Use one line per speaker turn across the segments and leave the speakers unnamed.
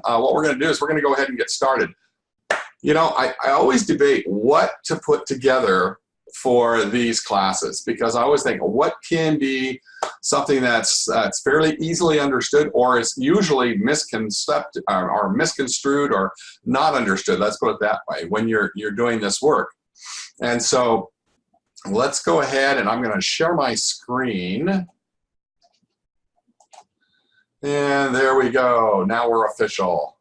what we're going to do is we're going to go ahead and get started. You know, I always debate what to put together for these classes, because I always think what can be something that's fairly easily understood, or is usually misconstrued or not understood. Let's put it that way when you're doing this work. And so let's go ahead, and I'm going to share my screen. And there we go. Now we're official.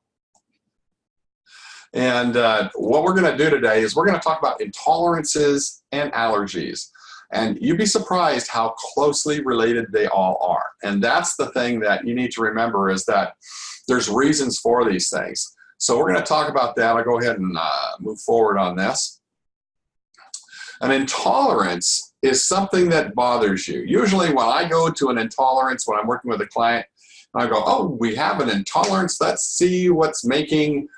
And what we're going to do today is we're going to talk about intolerances and allergies. And you'd be surprised how closely related they all are. And that's the thing that you need to remember, is that there's reasons for these things. So we're going to talk about that. I'll go ahead and move forward on this. An intolerance is something that bothers you. Usually when I go to an intolerance, when I'm working with a client, I go, oh, we have an intolerance. Let's see what's making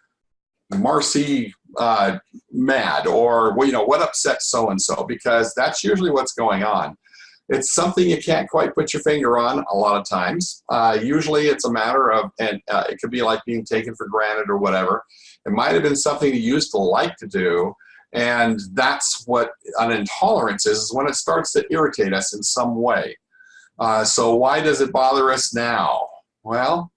Marcy mad, or well, you know, what upsets so-and-so, because that's usually what's going on. It's something you can't quite put your finger on a lot of times. Usually it's a matter of, and it could be like being taken for granted or whatever. It might have been something you used to like to do, and that's what an intolerance is when it starts to irritate us in some way. So why does it bother us now? Well,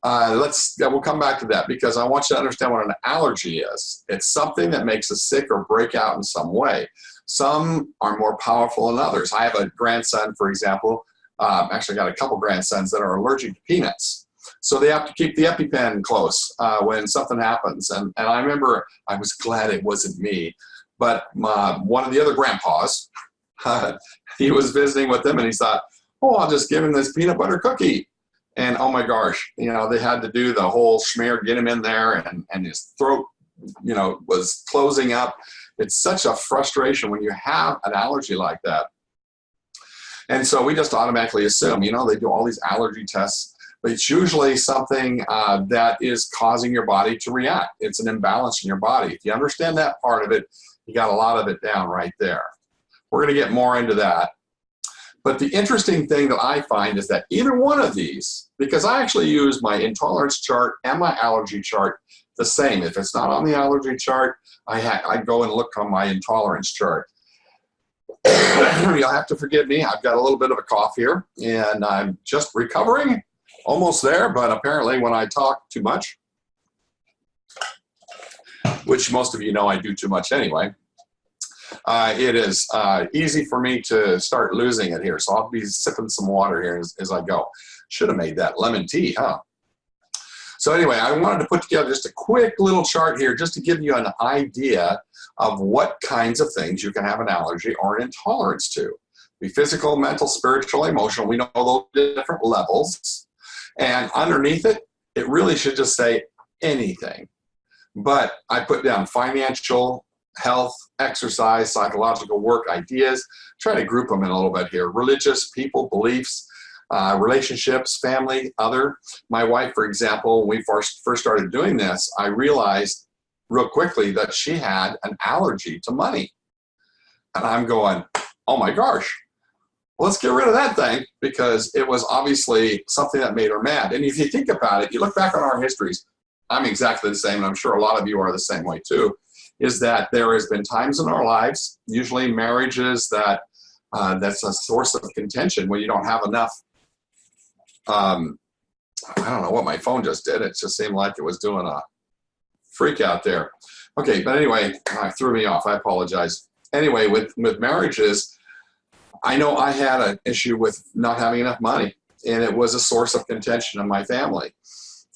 we'll come back to that, because I want you to understand what an allergy is. It's something that makes us sick or break out in some way. Some are more powerful than others. I have a grandson, for example, actually got a couple grandsons that are allergic to peanuts. So they have to keep the EpiPen close when something happens. And I remember, I was glad it wasn't me, but one of the other grandpas, he was visiting with them, and he thought, oh, I'll just give him this peanut butter cookie. And oh my gosh, you know, they had to do the whole schmear, get him in there, and his throat, you know, was closing up. It's such a frustration when you have an allergy like that. And so we just automatically assume, you know, they do all these allergy tests, but it's usually something that is causing your body to react. It's an imbalance in your body. If you understand that part of it, you got a lot of it down right there. We're going to get more into that. But the interesting thing that I find is that either one of these, because I actually use my intolerance chart and my allergy chart the same. If it's not on the allergy chart, I go and look on my intolerance chart. You'll have to forgive me. I've got a little bit of a cough here, and I'm just recovering, almost there, but apparently when I talk too much, which most of you know I do too much anyway, it is easy for me to start losing it here. So I'll be sipping some water here as I go. Should have made that lemon tea, huh? So anyway, I wanted to put together just a quick little chart here just to give you an idea of what kinds of things you can have an allergy or an intolerance to. Be physical, mental, spiritual, emotional. We know those different levels. And underneath it, it really should just say anything. But I put down financial, health, exercise, psychological work, ideas. Try to group them in a little bit here. Religious, people, beliefs, relationships, family, other. My wife, for example, when we first started doing this, I realized real quickly that she had an allergy to money. And I'm going, oh my gosh, well, let's get rid of that thing, because it was obviously something that made her mad. And if you think about it, you look back on our histories, I'm exactly the same, and I'm sure a lot of you are the same way too, is that there has been times in our lives, usually marriages, that that's a source of contention when you don't have enough. I don't know what my phone just did. It just seemed like it was doing a freak out there. Okay, but anyway, it threw me off. I apologize. Anyway, with marriages, I know I had an issue with not having enough money, and it was a source of contention in my family.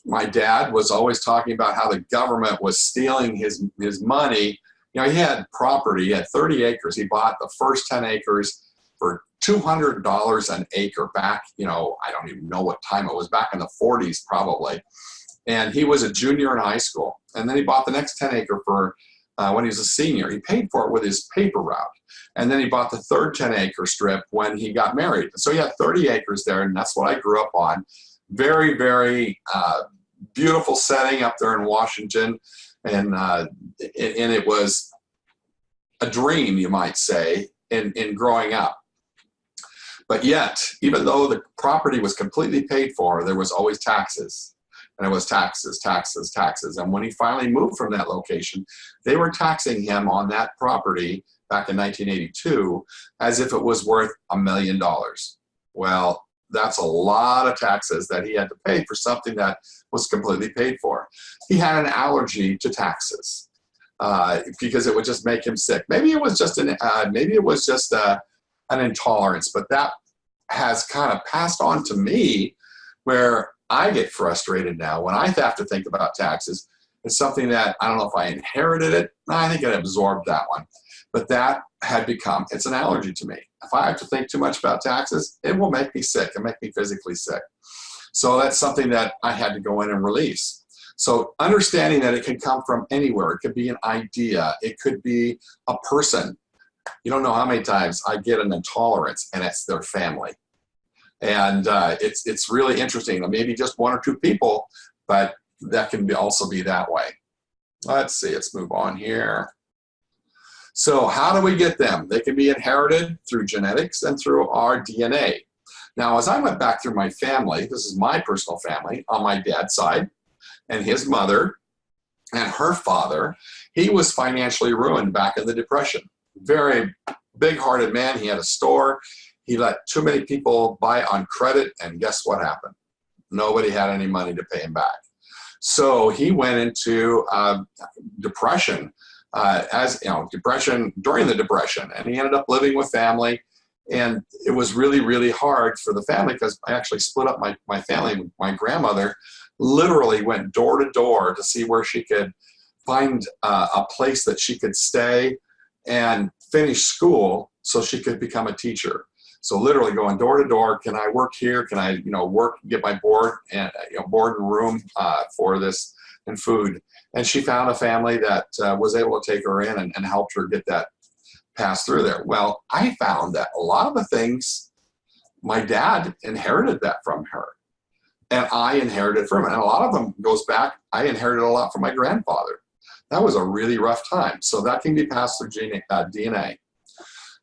My dad was always talking about how the government was stealing his money. You know, he had property, he had 30 acres. He bought the first 10 acres for $200 an acre back, you know, I don't even know what time it was, back in the 40s probably. And he was a junior in high school. And then he bought the next 10 acre for when he was a senior. He paid for it with his paper route. And then he bought the third 10 acre strip when he got married. So he had 30 acres there, and that's what I grew up on. Very, very beautiful setting up there in Washington. And it was a dream, you might say, in growing up. But yet, even though the property was completely paid for, there was always taxes. And it was taxes, taxes, taxes. And when he finally moved from that location, they were taxing him on that property back in 1982 as if it was worth $1 million. Well, that's a lot of taxes that he had to pay for something that was completely paid for. He had an allergy to taxes because it would just make him sick. Maybe it was just an intolerance, but that has kind of passed on to me, where I get frustrated now when I have to think about taxes. It's something that, I don't know if I inherited it. I think I absorbed that one. But that had become, it's an allergy to me. If I have to think too much about taxes, it will make me sick. It'll make me physically sick. So that's something that I had to go in and release. So understanding that it can come from anywhere. It could be an idea. It could be a person. You don't know how many times I get an intolerance and it's their family. And it's really interesting. Maybe just one or two people, but that can also be that way. Let's see, let's move on here. So how do we get them? They can be inherited through genetics and through our DNA. Now, as I went back through my family, this is my personal family on my dad's side, and his mother and her father, he was financially ruined back in the Depression. Very big-hearted man. He had a store. He let too many people buy on credit, and guess what happened? Nobody had any money to pay him back. So he went into depression, depression during the Depression, and he ended up living with family. And it was really, really hard for the family because I actually split up my family. My grandmother literally went door to door to see where she could find a place that she could stay and finish school so she could become a teacher. So literally going door to door, can I work here? Can I, work, get my board and room for this and food? And she found a family that was able to take her in and helped her get that pass through there. Well, I found that a lot of the things, my dad inherited that from her, and I inherited from it. And a lot of them goes back, I inherited a lot from my grandfather. That was a really rough time. So that can be passed through DNA.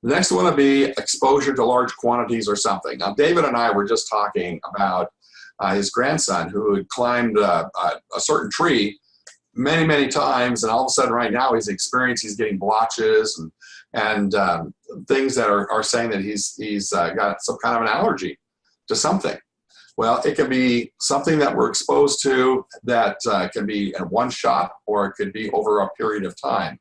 The next one would be exposure to large quantities or something. Now, David and I were just talking about his grandson who had climbed a certain tree many, many times, and all of a sudden right now he's getting blotches and things that are saying that he's got some kind of an allergy to something. Well, it can be something that we're exposed to that can be in one shot, or it could be over a period of time.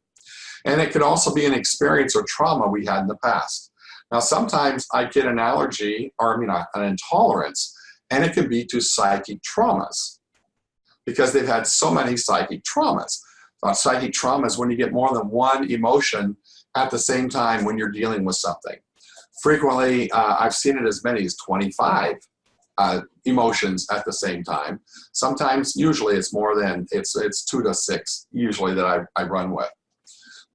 And it could also be an experience or trauma we had in the past. Now, sometimes I get an allergy, or an intolerance, and it can be to psychic traumas because they've had so many psychic traumas. Psychic trauma is when you get more than one emotion at the same time when you're dealing with something. Frequently, I've seen it as many as 25 emotions at the same time. Sometimes, usually it's more than, it's 2 to 6 usually that I run with.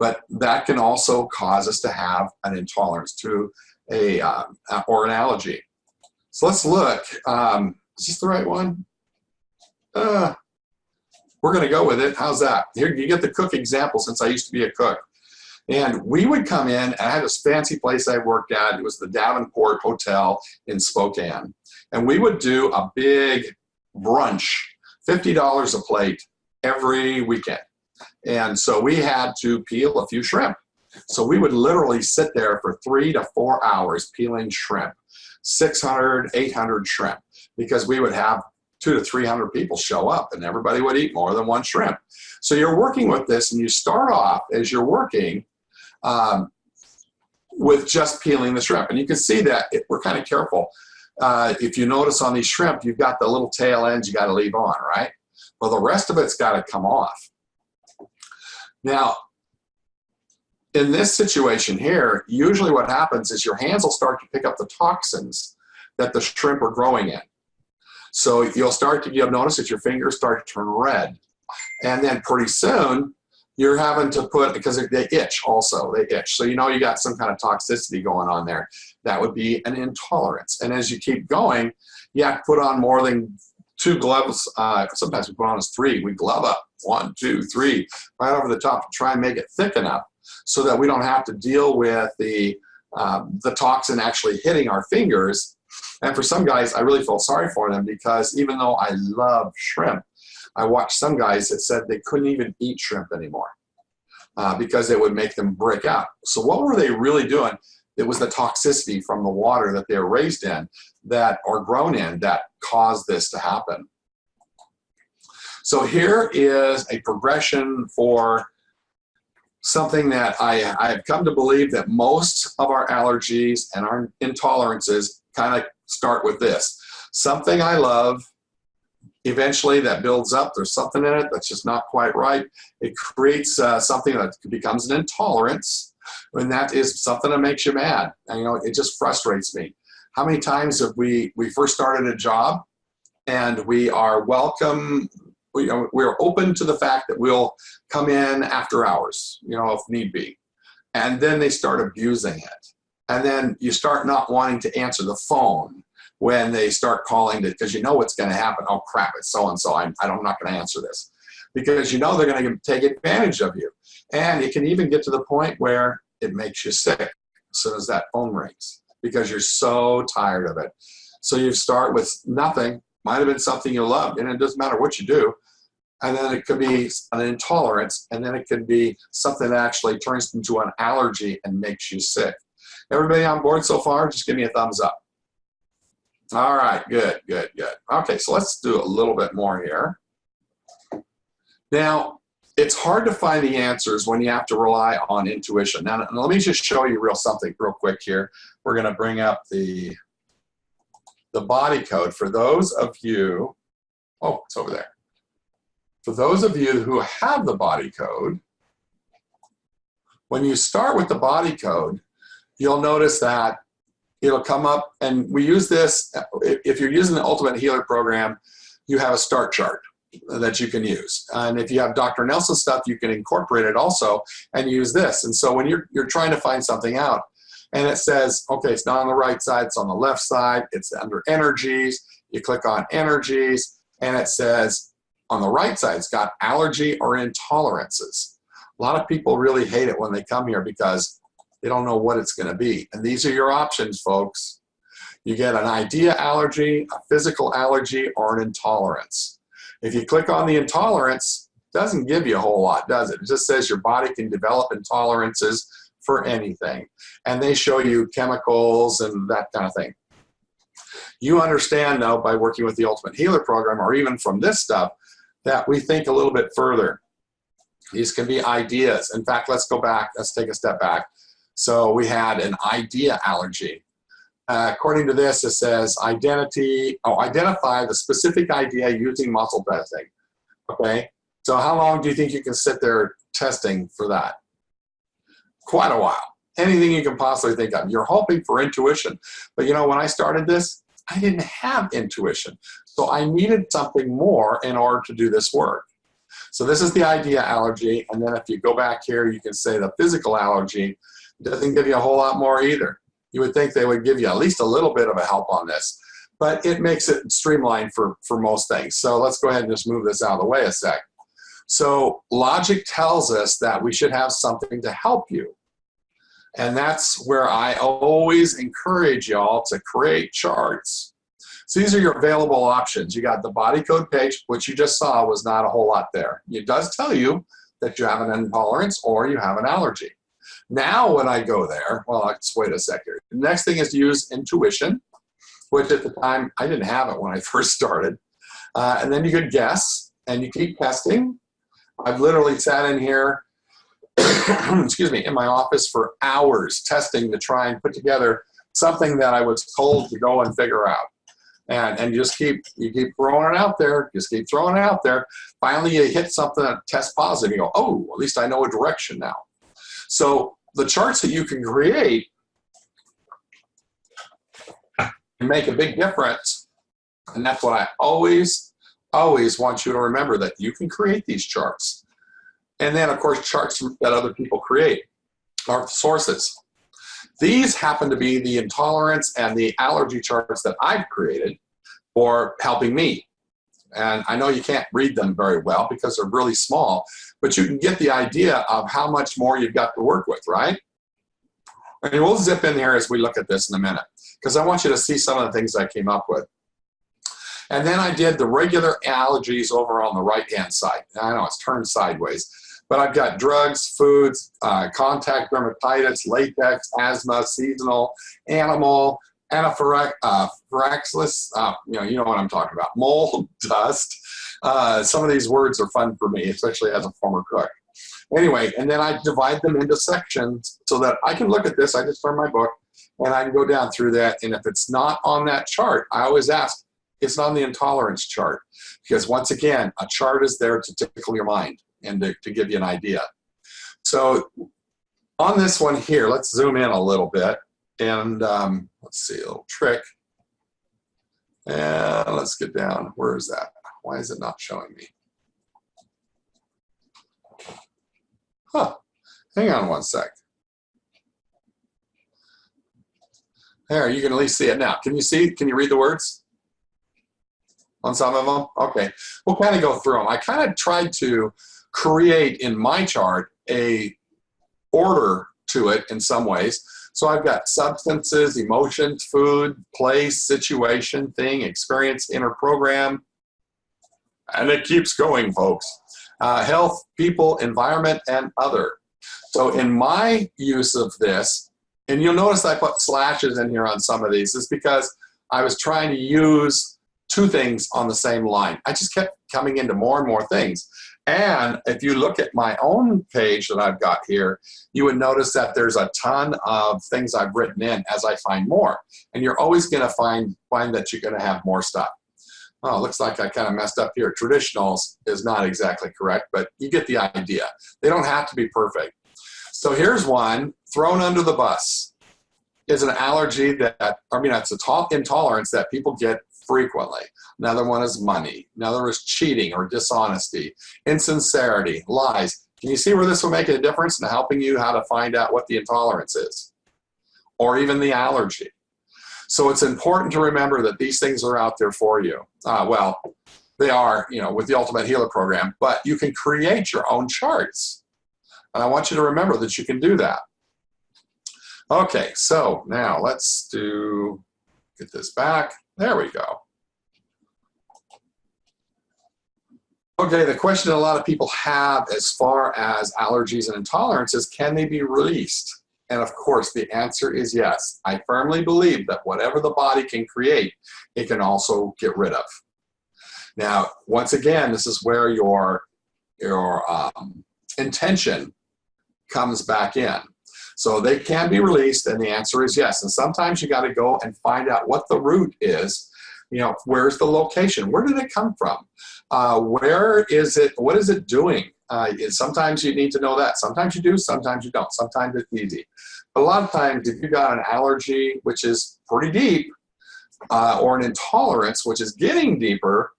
But that can also cause us to have an intolerance to or an allergy. So let's look. Is this the right one? We're going to go with it. How's that? Here, you get the cook example, since I used to be a cook. And we would come in, and I had this fancy place I worked at. It was the Davenport Hotel in Spokane. And we would do a big brunch, $50 a plate every weekend. And so we had to peel a few shrimp. So we would literally sit there for 3 to 4 hours peeling shrimp, 600, 800 shrimp, because we would have 200 to 300 people show up, and everybody would eat more than one shrimp. So you're working with this, and you start off as you're working with just peeling the shrimp. And you can see that we're kind of careful. If you notice on these shrimp, you've got the little tail ends you got to leave on, right? Well, the rest of it's got to come off. Now, in this situation here, usually what happens is your hands will start to pick up the toxins that the shrimp are growing in. So you'll notice that your fingers start to turn red. And then pretty soon, you're having to put, because they itch also, they itch. So you got some kind of toxicity going on there. That would be an intolerance. And as you keep going, you have to put on more than 2 gloves. Sometimes we put on as 3. We glove up 1, 2, 3, right over the top to try and make it thick enough so that we don't have to deal with the toxin actually hitting our fingers And for some guys, I really felt sorry for them because even though I love shrimp, I watched some guys that said they couldn't even eat shrimp anymore because it would make them break out. So what were they really doing? It was the toxicity from the water that they were raised in that or grown in that caused this to happen. So here is a progression for something that I have come to believe that most of our allergies and our intolerances kind of start with this. Something I love, eventually that builds up, there's something in it that's just not quite right. It creates something that becomes an intolerance, and that is something that makes you mad. And, you know, it just frustrates me. How many times have we first started a job and we are welcome, we're open to the fact that we'll come in after hours, you know, if need be. And then they start abusing it. And then you start not wanting to answer the phone when they start calling because you know what's going to happen. Oh, crap, it's so-and-so. I'm not going to answer this. Because you know they're going to take advantage of you. And it can even get to the point where it makes you sick as soon as that phone rings because you're so tired of it. So you start with nothing. Might have been something you loved, and it doesn't matter what you do. And then it could be an intolerance, and then it could be something that actually turns into an allergy and makes you sick. Everybody on board so far? Just give me a thumbs up. All right, good, good, good. Okay, so let's do a little bit more here. Now, it's hard to find the answers when you have to rely on intuition. Now, let me just show you something real quick here. We're going to bring up the body code for those of you. Oh, it's over there. For those of you who have the body code, when you start with the body code, you'll notice that it'll come up, and we use this, if you're using the Ultimate Healer program, you have a start chart that you can use. And if you have Dr. Nelson stuff, you can incorporate it also and use this. And so when you're trying to find something out, and it says, okay, it's not on the right side, it's on the left side, it's under energies, you click on energies, and it says on the right side, it's got allergy or intolerances. A lot of people really hate it when they come here because they don't know what it's going to be. And these are your options, folks. You get an idea allergy, a physical allergy, or an intolerance. If you click on the intolerance, it doesn't give you a whole lot, does it? It just says your body can develop intolerances for anything. And they show you chemicals and that kind of thing. You understand now by working with the Ultimate Healer program, or even from this stuff, that we think a little bit further. These can be ideas. In fact, let's go back. Let's take a step back. So we had an idea allergy. According to this, it says identify the specific idea using muscle testing. Okay, so how long do you think you can sit there testing for that? Quite a while. Anything you can possibly think of. You're hoping for intuition. But you know, when I started this, I didn't have intuition. So I needed something more in order to do this work. So this is the idea allergy. And then if you go back here, you can say the physical allergy. It doesn't give you a whole lot more either. You would think they would give you at least a little bit of a help on this, but it makes it streamlined for most things. So let's go ahead and just move this out of the way a sec. So logic tells us that we should have something to help you. And that's where I always encourage y'all to create charts. So these are your available options. You got the body code page, which you just saw was not a whole lot there. It does tell you that you have an intolerance or you have an allergy. Now when I go there, well, let's wait a second. The next thing is to use intuition, which at the time, I didn't have it when I first started. And then you could guess, and you keep testing. I've literally sat in here, excuse me, in my office for hours testing to try and put together something that I was told to go and figure out. And you keep throwing it out there, just keep throwing it out there. Finally, you hit something that tests positive. You go, oh, at least I know a direction now. So the charts that you can create can make a big difference. And that's what I always want you to remember, that you can create these charts. And then, of course, charts that other people create are sources. These happen to be the intolerance and the allergy charts that I've created for helping me. And I know you can't read them very well because they're really small, but you can get the idea of how much more you've got to work with, right? And we'll zip in here as we look at this in a minute. because I want you to see some of the things I came up with. And then I did the regular allergies over on the right-hand side. I know it's turned sideways, but I've got drugs, foods, contact dermatitis, latex, asthma, seasonal, animal, anaphylaxis, you know what I'm talking about, mold, dust. Some of these words are fun for me, especially as a former cook. Anyway, and then I divide them into sections so that I can look at this. I just turn my book and I can go down through that. And if it's not on that chart, I always ask, it's on the intolerance chart. Because once again, a chart is there to tickle your mind and to give you an idea. So on this one here, let's zoom in a little bit. And let's see, a little trick. And let's get down. Where is that? Why is it not showing me? Huh. Hang on one sec. There, you can at least see it now. Can you see? Can you read the words on some of them? Okay. We'll kind of go through them. I kind of tried to create in my chart a order to it in some ways. So I've got substances, emotions, food, place, situation, thing, experience, inner program, and it keeps going, folks. Health, people, environment, and other. So in my use of this, and you'll notice I put slashes in here on some of these, is because I was trying to use two things on the same line. I just kept coming into more and more things. And if you look at my own page that I've got here, you would notice that there's a ton of things I've written in as I find more. And you're always going to find that you're going to have more stuff. Oh, it looks like I kind of messed up here. Traditionals is not exactly correct, but you get the idea. They don't have to be perfect. So here's one, thrown under the bus, is an allergy that, it's a intolerance that people get frequently. Another one is money. Another is cheating or dishonesty, insincerity, lies. Can you see where this will make a difference in helping you how to find out what the intolerance is? Or even the allergy. So it's important to remember that these things are out there for you. Well, they are, with the Ultimate Healer program, but you can create your own charts. And I want you to remember that you can do that. Okay, so now let's get this back. There we go. Okay, the question a lot of people have as far as allergies and intolerances, can they be released? And of course, the answer is yes. I firmly believe that whatever the body can create, it can also get rid of. Now, once again, this is where your intention comes back in. So they can be released, and the answer is yes. And sometimes you got to go and find out what the root is. Where's the location? Where did it come from? Where is it? What is it doing? Sometimes you need to know that. Sometimes you do, sometimes you don't. Sometimes it's easy. But a lot of times, if you've got an allergy, which is pretty deep, or an intolerance, which is getting deeper,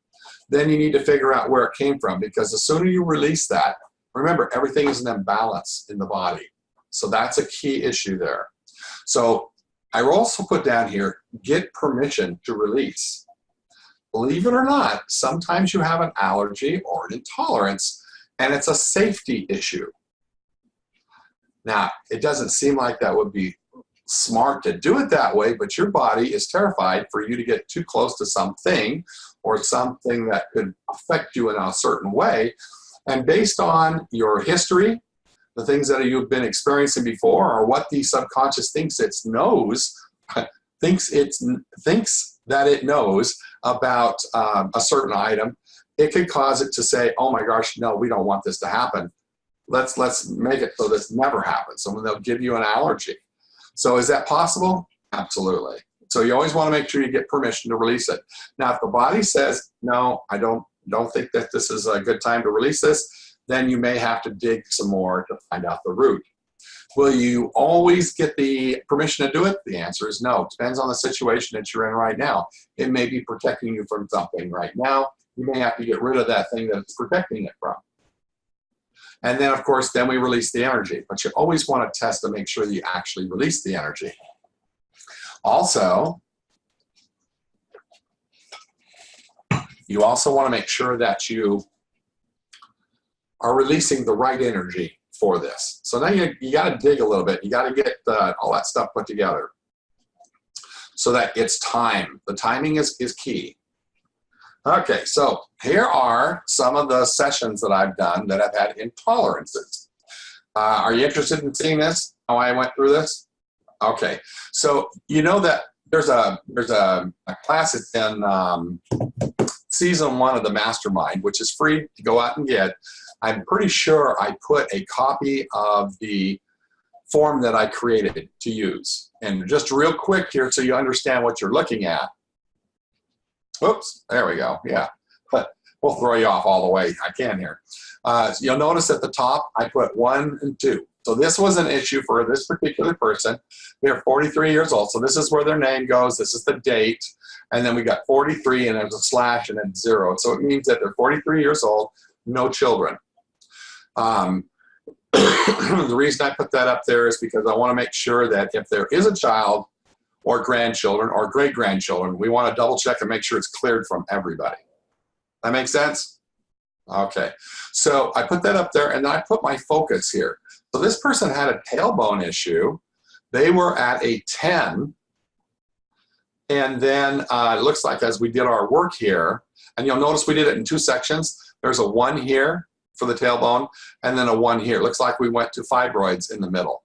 then you need to figure out where it came from. Because the sooner you release that, remember, everything is an imbalance in the body. So that's a key issue there. So I will also put down here, get permission to release. Believe it or not, sometimes you have an allergy or an intolerance, and it's a safety issue. Now, it doesn't seem like that would be smart to do it that way, but your body is terrified for you to get too close to something or something that could affect you in a certain way. And based on your history, the things that you've been experiencing before, or what the subconscious thinks that it knows about a certain item, it could cause it to say, oh my gosh, no, we don't want this to happen. Let's make it so this never happens. So they'll give you an allergy. So is that possible? Absolutely. So you always want to make sure you get permission to release it. Now, if the body says, no, I don't think that this is a good time to release this, then you may have to dig some more to find out the root. Will you always get the permission to do it? The answer is no. It depends on the situation that you're in right now. It may be protecting you from something right now. You may have to get rid of that thing that it's protecting it from. And then, of course, then we release the energy. But you always want to test to make sure that you actually release the energy. Also, you also want to make sure that you are releasing the right energy for this. So now you got to dig a little bit. You got to get all that stuff put together. so that it's time. The timing is key. Okay, so here are some of the sessions that I've done that have had intolerances. Are you interested in seeing this, how I went through this? Okay, so you know that there's a class that's in season 1 of the MasterMind, which is free to go out and get. I'm pretty sure I put a copy of the form that I created to use. And just real quick here so you understand what you're looking at. Oops, there we go, yeah. But we'll throw you off all the way I can here. You'll notice at the top, I put 1 and 2. So this was an issue for this particular person. They're 43 years old, so this is where their name goes, this is the date, and then we got 43 and there's a slash and then 0. So it means that they're 43 years old, no children. The reason I put that up there is because I want to make sure that if there is a child or grandchildren or great-grandchildren, we want to double check and make sure it's cleared from everybody. That make sense? Okay, so I put that up there and then I put my focus here. So this person had a tailbone issue. They were at a 10. And then it looks like as we did our work here, and you'll notice we did it in 2 sections. There's a 1 here for the tailbone, and then a 1 here. Looks like we went to fibroids in the middle.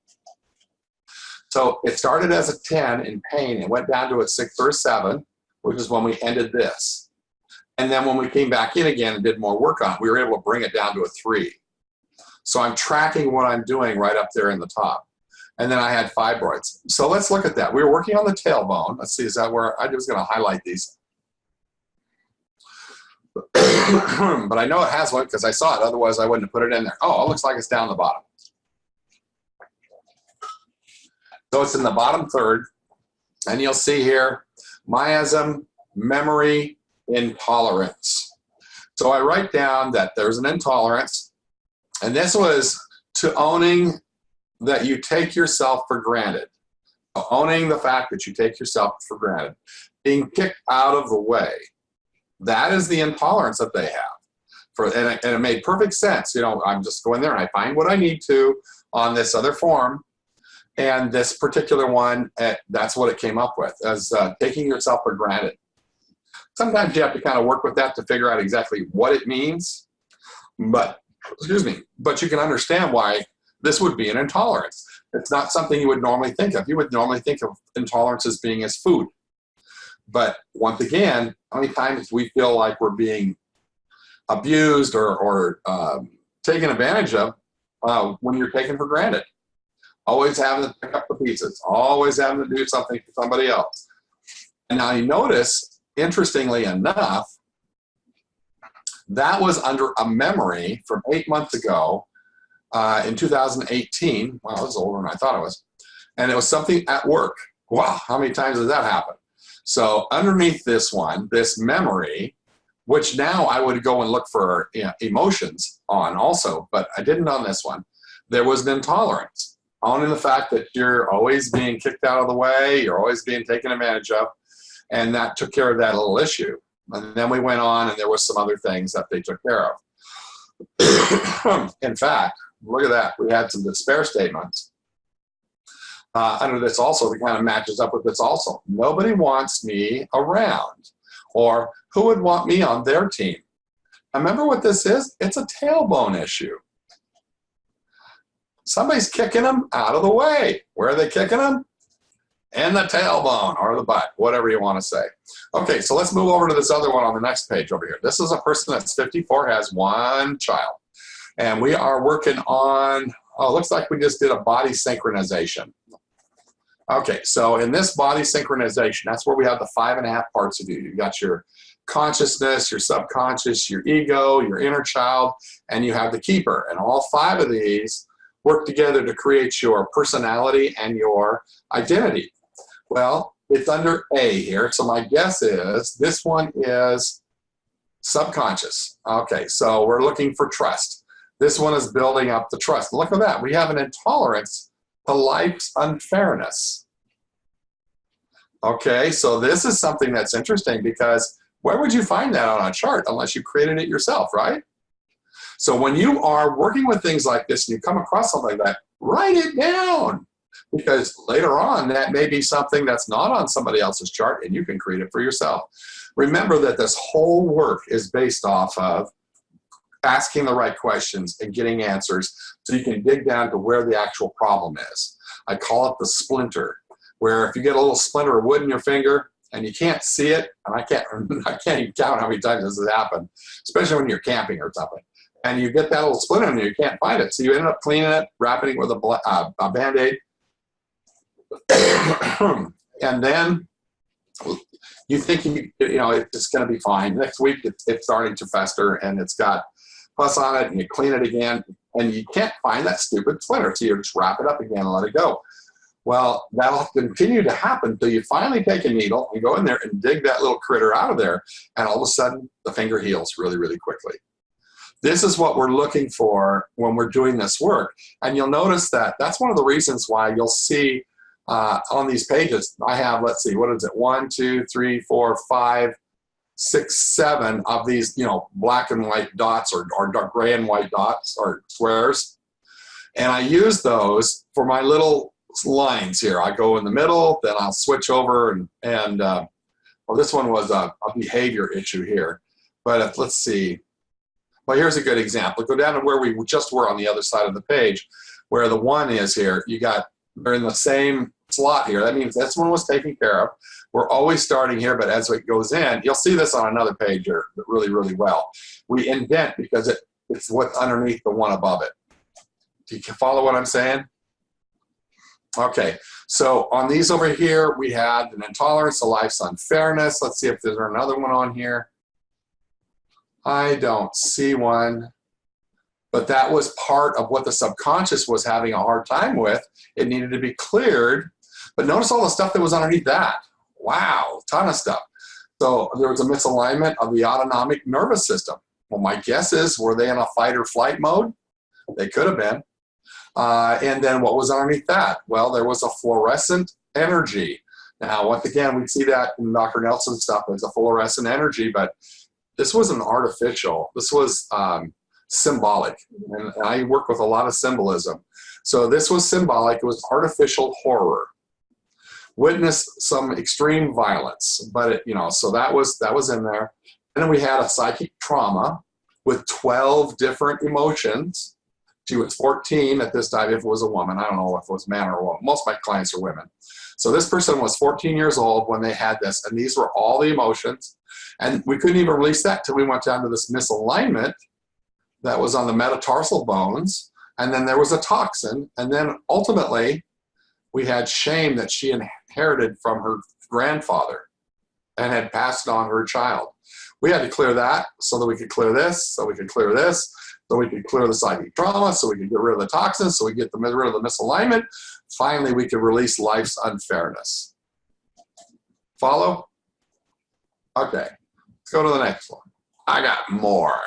So it started as a 10 in pain and went down to a 6 or a 7, which is when we ended this. And then when we came back in again and did more work on it, we were able to bring it down to a 3. So I'm tracking what I'm doing right up there in the top. And then I had fibroids. So let's look at that. We were working on the tailbone. Let's see, is that where I was going to highlight these? But I know it has one because I saw it. Otherwise, I wouldn't have put it in there. Oh, it looks like it's down the bottom. So it's in the bottom third. And you'll see here, miasm, memory, intolerance. So I write down that there's an intolerance. And this was to owning that you take yourself for granted. Owning the fact that you take yourself for granted. Being kicked out of the way. That is the intolerance that they have. And it made perfect sense. You know, I'm just going there and I find what I need to on this other form. And this particular one, that's what it came up with, as taking yourself for granted. Sometimes you have to kind of work with that to figure out exactly what it means. But, excuse me, but you can understand why this would be an intolerance. It's not something you would normally think of. You would normally think of intolerance as being as food. But once again, how many times we feel like we're being abused or taken advantage of when you're taken for granted? Always having to pick up the pieces, always having to do something for somebody else. And now you notice, interestingly enough, that was under a memory from 8 months ago in 2018. Wow, it was older than I thought it was. And it was something at work. Wow, how many times does that happen? So underneath this one, this memory, which now I would go and look for emotions on also, but I didn't on this one, there was an intolerance. Owning the fact that you're always being kicked out of the way, you're always being taken advantage of, and that took care of that little issue. And then we went on and there was some other things that they took care of. In fact, look at that, we had some despair statements. Under this also, it kind of matches up with this also. Nobody wants me around, or who would want me on their team? Now remember what this is? It's a tailbone issue. Somebody's kicking them out of the way. Where are they kicking them? In the tailbone or the butt, whatever you want to say. Okay, so let's move over to this other one on the next page over here. This is a person that's 54, has 1 child. And we are working on, oh, it looks like we just did a body synchronization. Okay, so in this body synchronization, that's where we have the 5.5 parts of you. You've got your consciousness, your subconscious, your ego, your inner child, and you have the keeper. And all 5 of these work together to create your personality and your identity. Well, it's under A here, so my guess is this one is subconscious. Okay, so we're looking for trust. This one is building up the trust. Look at that, we have an intolerance to life's unfairness. Okay, so this is something that's interesting because where would you find that on a chart unless you created it yourself, right? So when you are working with things like this and you come across something like that, write it down. because later on that may be something that's not on somebody else's chart and you can create it for yourself. Remember that this whole work is based off of asking the right questions and getting answers so you can dig down to where the actual problem is. I call it the splinter, where if you get a little splinter of wood in your finger and you can't see it, and I can't even count how many times this has happened, especially when you're camping or something, and you get that little splinter in there, you can't find it. So you end up cleaning it, wrapping it with a Band-Aid, and then you think it's going to be fine. Next week it's starting to fester and it's got pus on it, and you clean it again and you can't find that stupid splinter, so you just wrap it up again and let it go. Well, that'll continue to happen until you finally take a needle and go in there and dig that little critter out of there, and all of a sudden the finger heals really, really quickly. This is what we're looking for when we're doing this work, and you'll notice that that's one of the reasons why you'll see on these pages, I have, let's see, what is it? 1, 2, 3, 4, 5, 6, 7 of these, black and white dots or dark gray and white dots or squares. And I use those for my little lines here. I go in the middle, then I'll switch over and well, this one was a behavior issue here. But let's see. Well, here's a good example. Go down to where we just were on the other side of the page, where the 1 is here. They're in the same slot here. That means this one was taken care of. We're always starting here, but as it goes in, you'll see this on another page here really, really well. We indent because it's what's underneath the one above it. Do you follow what I'm saying? Okay, so on these over here, we had an intolerance to life's unfairness. Let's see if there's another one on here. I don't see one. But that was part of what the subconscious was having a hard time with. It needed to be cleared. But notice all the stuff that was underneath that. Wow, ton of stuff. So there was a misalignment of the autonomic nervous system. Well, my guess is, were they in a fight or flight mode? They could have been. And then what was underneath that? Well, there was a fluorescent energy. Now, once again, we see that in Dr. Nelson's stuff as a fluorescent energy, but this wasn't artificial. This was symbolic, and I work with a lot of symbolism. So this was symbolic. It was artificial horror. Witnessed some extreme violence, but so that was in there. And then we had a psychic trauma with 12 different emotions. She was 14 at this time. If it was a woman, I don't know if it was a man or a woman. Most of my clients are women. So this person was 14 years old when they had this, and these were all the emotions. And we couldn't even release that till we went down to this misalignment that was on the metatarsal bones, and then there was a toxin, and then ultimately we had shame that she inherited from her grandfather and had passed on her child. We had to clear that so that we could clear this, so we could clear this, so we could clear the psychic trauma, so we could get rid of the toxins, so we get rid of the misalignment. Finally, we could release life's unfairness. Follow? Okay, let's go to the next one. I got more.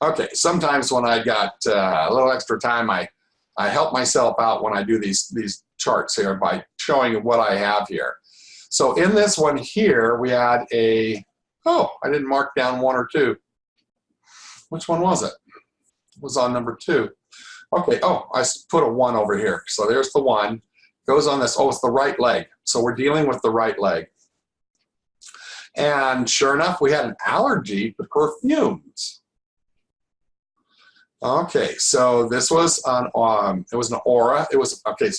Okay, sometimes when I got a little extra time, I help myself out when I do these charts here by showing what I have here. So in this one here, we had I didn't mark down 1 or 2. Which one was it? It was on number 2. Okay, I put a 1 over here. So there's the 1. Goes on this, it's the right leg. So we're dealing with the right leg. And sure enough, we had an allergy to perfumes. Okay, so this was it was an aura.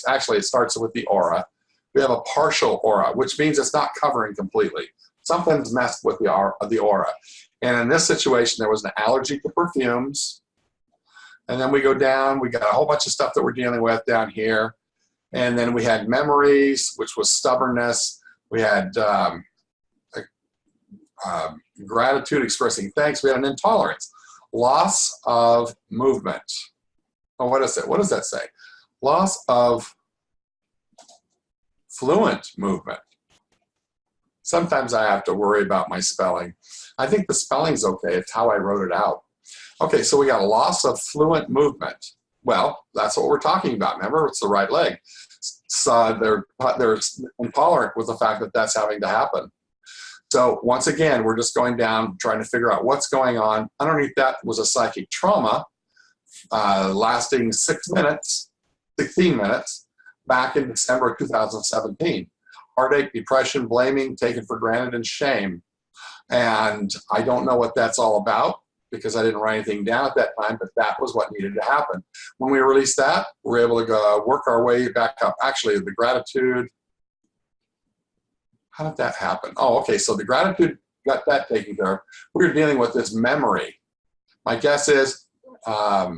Actually it starts with the aura. We have a partial aura, which means it's not covering completely. Something's messed with the aura. And in this situation, there was an allergy to perfumes. And then we go down, we got a whole bunch of stuff that we're dealing with down here. And then we had memories, which was stubbornness. We had gratitude, expressing thanks. We had an intolerance, loss of movement. Oh, what is it? What does that say? Loss of fluent movement. Sometimes I have to worry about my spelling. I think the spelling's okay. It's how I wrote it out. Okay, so we got a loss of fluent movement. Well, that's what we're talking about. Remember, it's the right leg. So they're intolerant with the fact that that's having to happen. So once again, we're just going down, trying to figure out what's going on. Underneath that was a psychic trauma lasting 16 minutes. back in December of 2017. Heartache, depression, blaming, taken for granted, and shame. And I don't know what that's all about because I didn't write anything down at that time, but that was what needed to happen. When we released that, we're able to go work our way back up. Actually, the gratitude, how did that happen? Oh, okay, so the gratitude got that taken care of. We were dealing with this memory. My guess is, I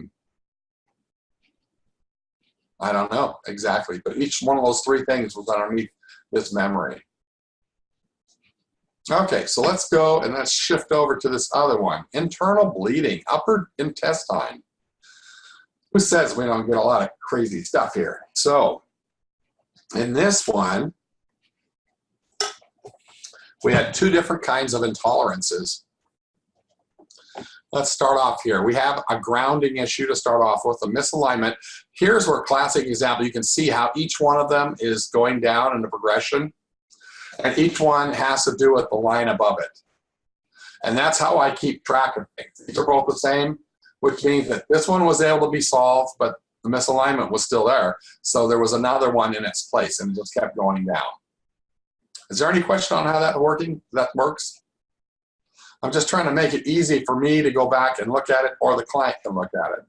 don't know exactly, but each one of those three things was underneath this memory. Okay, so let's go and let's shift over to this other one. Internal bleeding, upper intestine. Who says we don't get a lot of crazy stuff here? So in this one, we had two different kinds of intolerances. Let's start off here. We have a grounding issue to start off with, a misalignment. Here's where classic example, you can see how each one of them is going down in the progression. And each one has to do with the line above it. And that's how I keep track of things. These are both the same, which means that this one was able to be solved, but the misalignment was still there. So there was another one in its place and it just kept going down. Is there any question on how that works? I'm just trying to make it easy for me to go back and look at it, or the client can look at it.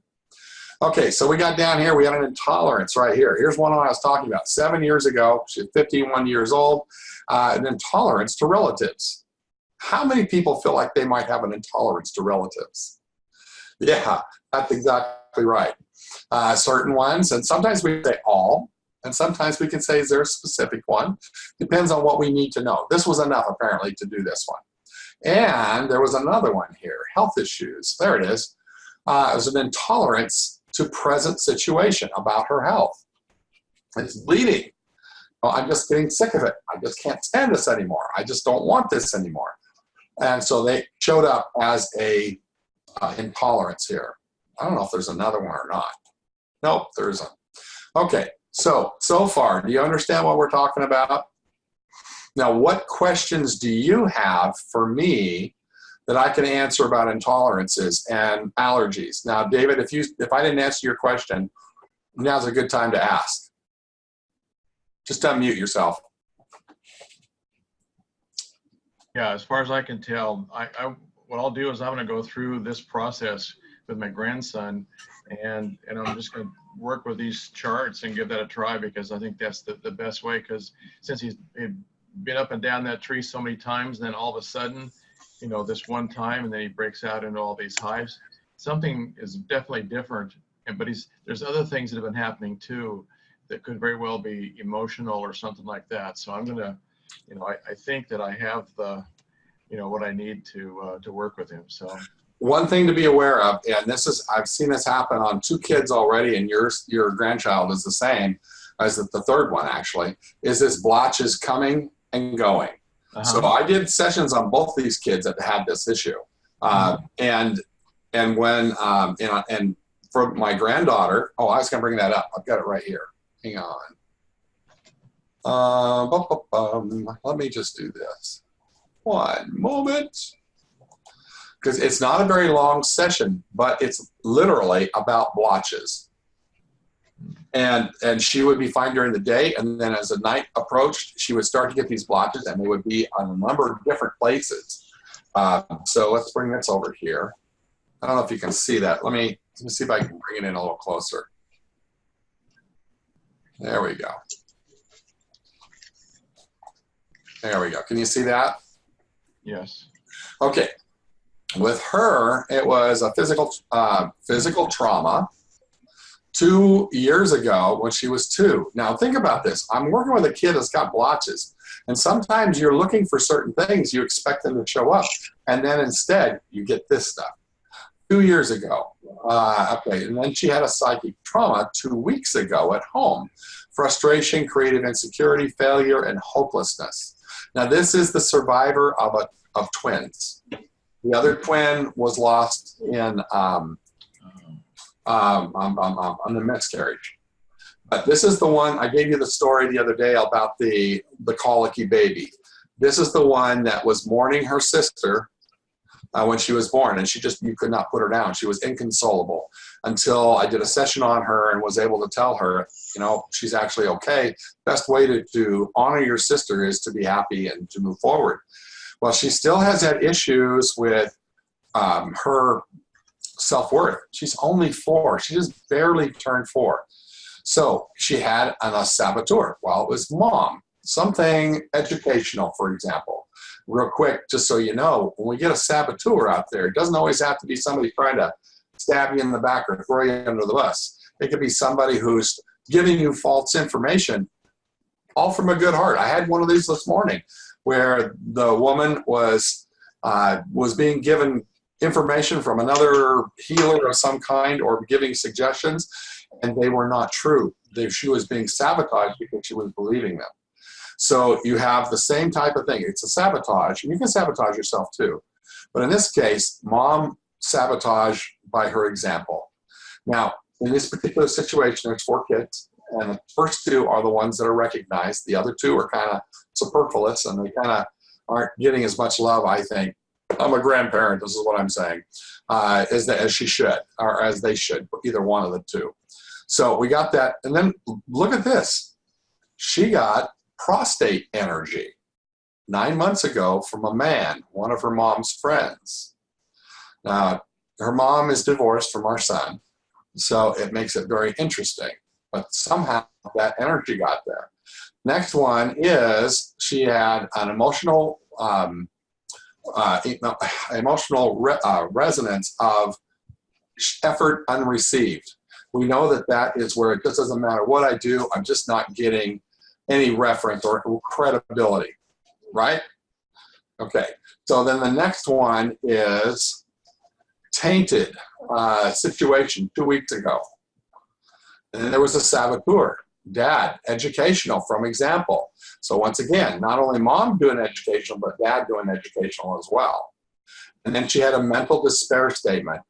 Okay, so we got down here, we had an intolerance right here. Here's one I was talking about 7 years ago. She's 51 years old, an intolerance to relatives. How many people feel like they might have an intolerance to relatives? Yeah, that's exactly right. Certain ones, and sometimes we say all, and sometimes we can say is there a specific one. Depends on what we need to know. This was enough apparently to do this one. And there was another one here, health issues. There it is. It was an intolerance to present situation about her health. It's bleeding. Well, I'm just getting sick of it. I just can't stand this anymore. I just don't want this anymore. And so they showed up as a intolerance here. I don't know if there's another one or not. Nope, there isn't. Okay, so far, do you understand what we're talking about? Now, what questions do you have for me that I can answer about intolerances and allergies? Now, David, if I didn't answer your question, now's a good time to ask. Just unmute yourself.
Yeah, as far as I can tell, what I'll do is I'm going to go through this process with my grandson, and I'm just going to work with these charts and give that a try, because I think that's the best way, because since he's been up and down that tree so many times, and then all of a sudden, you know, this one time, and then he breaks out into all these hives. Something is definitely different, but there's other things that have been happening too that could very well be emotional or something like that. So I'm gonna, you know, I think that I have the, you know, what I need to work with him. So
one thing to be aware of, and this is, I've seen this happen on 2 kids already, and your grandchild is the same as the third one actually, is this blotches coming and going. So I did sessions on both these kids that had this issue, and when and for my granddaughter, oh, I was gonna bring that up. I've got it right here. Hang on. Let me just do this. One moment, because it's not a very long session, but it's literally about blotches. And she would be fine during the day, and then as the night approached, she would start to get these blotches, and they would be on a number of different places. So let's bring this over here. I don't know if you can see that. Let me see if I can bring it in a little closer. There we go. There we go. Can you see that?
yes.
Okay. With her, it was a physical trauma 2 years ago when she was 2. Now think about this. I'm working with a kid that's got blotches, and sometimes you're looking for certain things, you expect them to show up, and then instead you get this stuff. 2 years ago, okay, and then she had a psychic trauma 2 weeks ago at home. Frustration, creative insecurity, failure, and hopelessness. Now this is the survivor of twins. The other twin was lost in on the miscarriage. But this is the one, I gave you the story the other day about the colicky baby. This is the one that was mourning her sister when she was born, and you could not put her down. She was inconsolable until I did a session on her and was able to tell her, she's actually okay. Best way to honor your sister is to be happy and to move forward. Well, she still has had issues with her self-worth. She's only 4. She just barely turned 4. So she had a saboteur. Well, it was mom. Something educational, for example. Real quick, just so you know, when we get a saboteur out there, it doesn't always have to be somebody trying to stab you in the back or throw you under the bus. It could be somebody who's giving you false information, all from a good heart. I had one of these this morning where the woman was being given information from another healer of some kind or giving suggestions, and they were not true. She was being sabotaged because she was believing them. So you have the same type of thing. It's a sabotage, and you can sabotage yourself too. But in this case, mom sabotaged by her example. Now, in this particular situation, there's 4 kids, and the first 2 are the ones that are recognized. The other 2 are kind of superfluous, and they kind of aren't getting as much love, I think. I'm a grandparent, this is what I'm saying, as she should, or as they should, either one of the 2. So we got that. And then look at this. She got prostate energy 9 months ago from a man, one of her mom's friends. Now, her mom is divorced from our son, so it makes it very interesting. But somehow that energy got there. Next one is she had an emotional resonance of effort unreceived. We know that is where it just doesn't matter what I do, I'm just not getting any reference or credibility, right? Okay, so then the next one is tainted situation 2 weeks ago. And then there was a saboteur, dad, educational from example. So once again, not only mom doing educational, but dad doing educational as well. And then she had a mental despair statement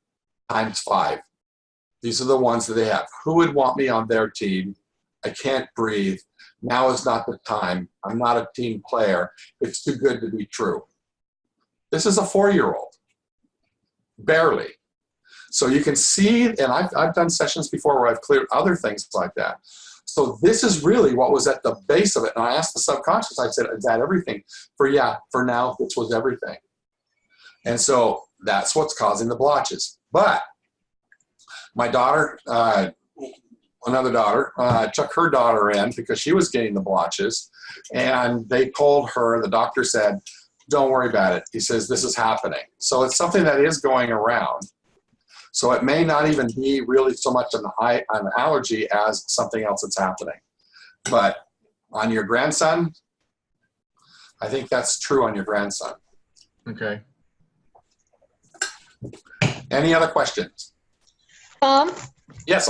times 5. These are the ones that they have. Who would want me on their team? I can't breathe. Now is not the time. I'm not a team player. It's too good to be true. This is a 4-year-old. Barely. So you can see, and I've done sessions before where I've cleared other things like that. So this is really what was at the base of it. And I asked the subconscious, I said, is that everything? For now, this was everything. And so that's what's causing the blotches. But my daughter, another daughter, took her daughter in because she was getting the blotches. And they told her, the doctor said, don't worry about it. He says, this is happening. So it's something that is going around. So it may not even be really so much an allergy as something else that's happening. But on your grandson, I think that's true on your grandson.
Okay.
Any other questions?
Tom?
Yes.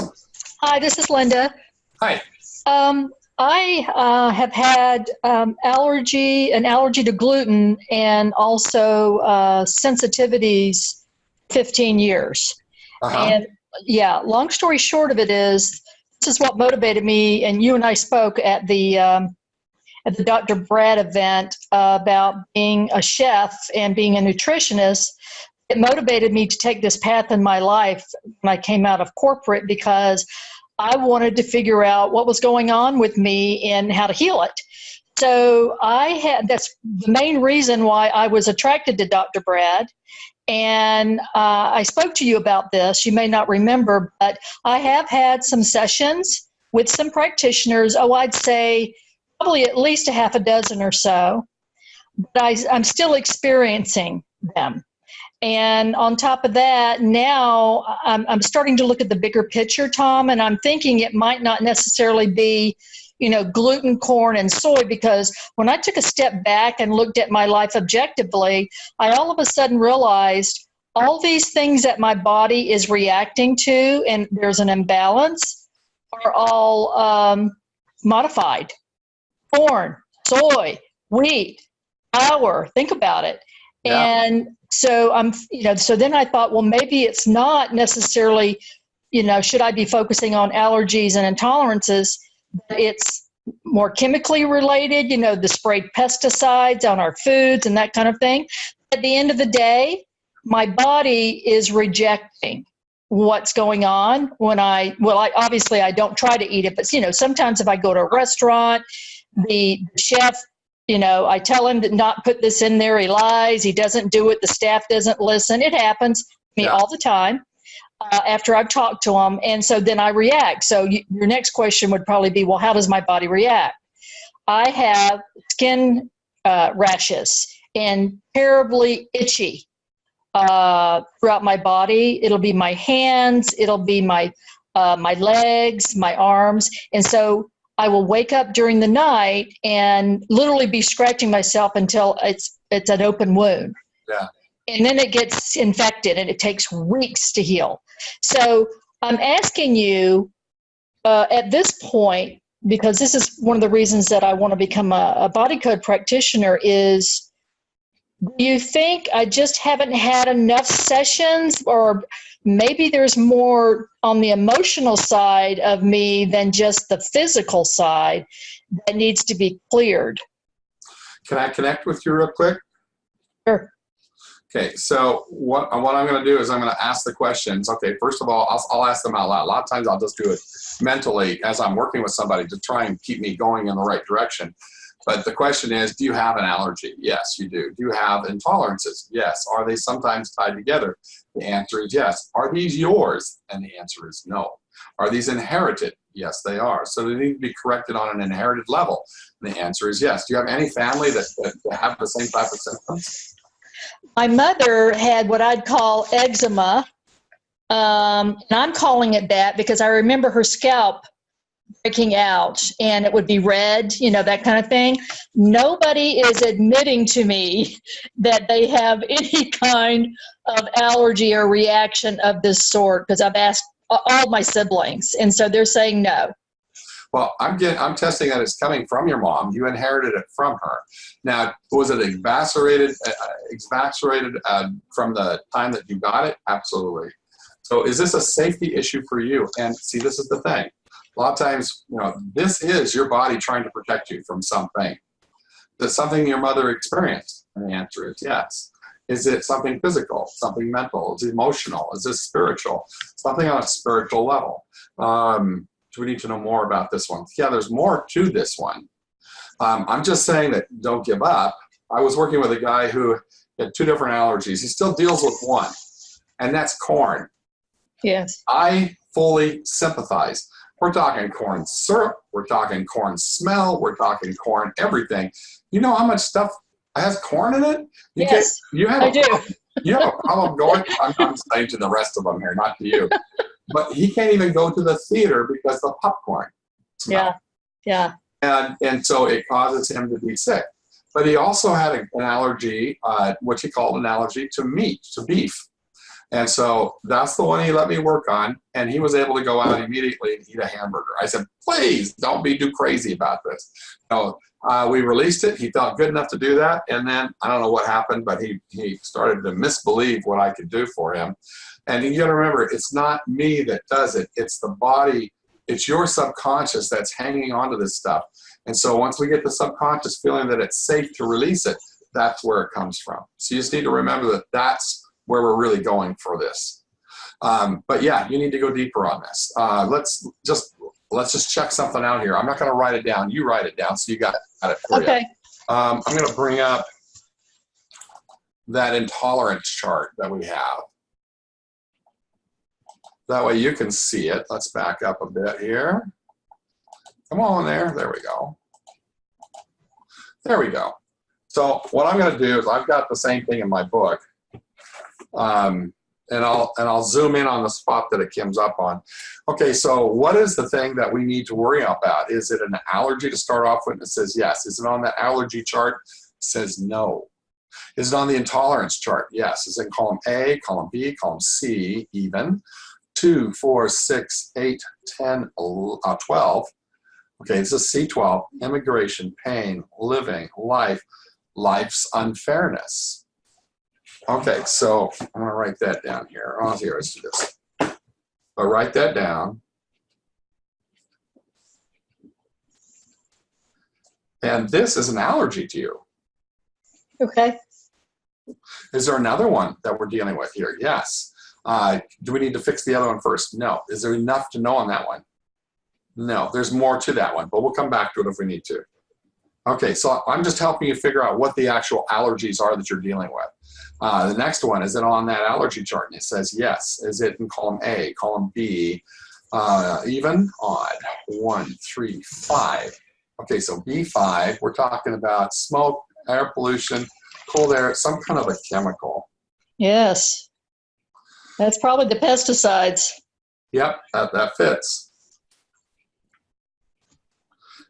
Hi, this is Linda.
Hi.
I have had an allergy to gluten and also sensitivities 15 years. And yeah, long story short of it is, this is what motivated me, and you and I spoke at the Dr. Brad event about being a chef and being a nutritionist. It motivated me to take this path in my life when I came out of corporate because I wanted to figure out what was going on with me and how to heal it. So that's the main reason why I was attracted to Dr. Brad. And I spoke to you about this. You may not remember, but I have had some sessions with some practitioners. I'd say probably at least a half a dozen or so. But I'm still experiencing them. And on top of that, now I'm starting to look at the bigger picture, Tom, and I'm thinking it might not necessarily be, gluten, corn, and soy, because when I took a step back and looked at my life objectively, I all of a sudden realized all these things that my body is reacting to, and there's an imbalance, are all modified. Corn, soy, wheat, flour, think about it. Yeah. And so so then I thought, well, maybe it's not necessarily, should I be focusing on allergies and intolerances? It's more chemically related, the sprayed pesticides on our foods and that kind of thing. At the end of the day, my body is rejecting what's going on when I obviously I don't try to eat it, but sometimes if I go to a restaurant, the chef, I tell him to not put this in there. He lies. He doesn't do it. The staff doesn't listen. It happens to me all the time after I've talked to him. And so then I react. So your next question would probably be, well, how does my body react? I have skin rashes and terribly itchy throughout my body. It'll be my hands. It'll be my legs, my arms. And so I will wake up during the night and literally be scratching myself until it's an open wound.
Yeah.
And then it gets infected and it takes weeks to heal. So I'm asking you at this point, because this is one of the reasons that I want to become a body code practitioner, is do you think I just haven't had enough sessions, or maybe there's more on the emotional side of me than just the physical side that needs to be cleared?
Can I connect with you real quick?
Sure.
Okay, so what I'm going to do is I'm going to ask the questions. Okay, first of all, I'll ask them out loud. A lot of times I'll just do it mentally as I'm working with somebody to try and keep me going in the right direction. But the question is, do you have an allergy? Yes, you do. Do you have intolerances? Yes. Are they sometimes tied together? The answer is yes. Are these yours? And the answer is no. Are these inherited? Yes, they are. So they need to be corrected on an inherited level. And the answer is yes. Do you have any family that have the same type of symptoms?
My mother had what I'd call eczema, and I'm calling it that because I remember her scalp breaking out and it would be red, that kind of thing. Nobody is admitting to me that they have any kind of allergy or reaction of this sort, because I've asked all my siblings, and so they're saying no.
Well, I'm testing that it's coming from your mom. You inherited it from her. Now, was it exacerbated from the time that you got it? Absolutely. So is this a safety issue for you? And see, this is the thing. A lot of times, this is your body trying to protect you from something. Is it something your mother experienced? And the answer is yes. Is it something physical, something mental? Is it emotional? Is this spiritual? Something on a spiritual level. Do we need to know more about this one? Yeah, there's more to this one. I'm just saying that don't give up. I was working with a guy who had 2 different allergies. He still deals with one, and that's corn.
Yes.
I fully sympathize. We're talking corn syrup. We're talking corn smell. We're talking corn everything. You know how much stuff has corn in it?
Yes, I do.
You have a problem going. I'm saying to the rest of them here, not to you. But he can't even go to the theater because of the popcorn smell.
Yeah.
And so it causes him to be sick. But he also had an allergy, what he called an allergy to meat, to beef. And so that's the one he let me work on. And he was able to go out immediately and eat a hamburger. I said, please don't be too crazy about this. We released it. He felt good enough to do that. And then I don't know what happened, but he started to misbelieve what I could do for him. And you got to remember, it's not me that does it. It's the body. It's your subconscious that's hanging on to this stuff. And so once we get the subconscious feeling that it's safe to release it, that's where it comes from. So you just need to remember that that's where we're really going for this. But yeah, you need to go deeper on this. Let's just check something out here. I'm not going to write it down. You write it down so you got it for you. I'm going to bring up that intolerance chart that we have. That way you can see it. Let's back up a bit here. Come on there. There we go. There we go. So what I'm going to do is I've got the same thing in my book. And I'll zoom in on the spot that it comes up on. Okay, so what is the thing that we need to worry about? Is it an allergy to start off with? It says yes. Is it on the allergy chart? It says no. Is it on the intolerance chart? Yes. Is it in column A, column B, column C even? 2, 4, 6, 8, 10, 12. Okay, this is C12. Immigration, pain, living, life, life's unfairness. Okay, so I'm going to write that down here. Oh, here, let's do this. But write that down. And this is an allergy to you.
Okay.
Is there another one that we're dealing with here? Yes. Do we need to fix the other one first? No. Is there enough to know on that one? No. There's more to that one, but we'll come back to it if we need to. Okay, so I'm just helping you figure out what the actual allergies are that you're dealing with. The next one, is it on that allergy chart? And it says yes. Is it in column A, column B, even, odd? 1, 3, 5. Okay, so B5, we're talking about smoke, air pollution, cold air, some kind of a chemical.
Yes. That's probably the pesticides.
Yep, that fits.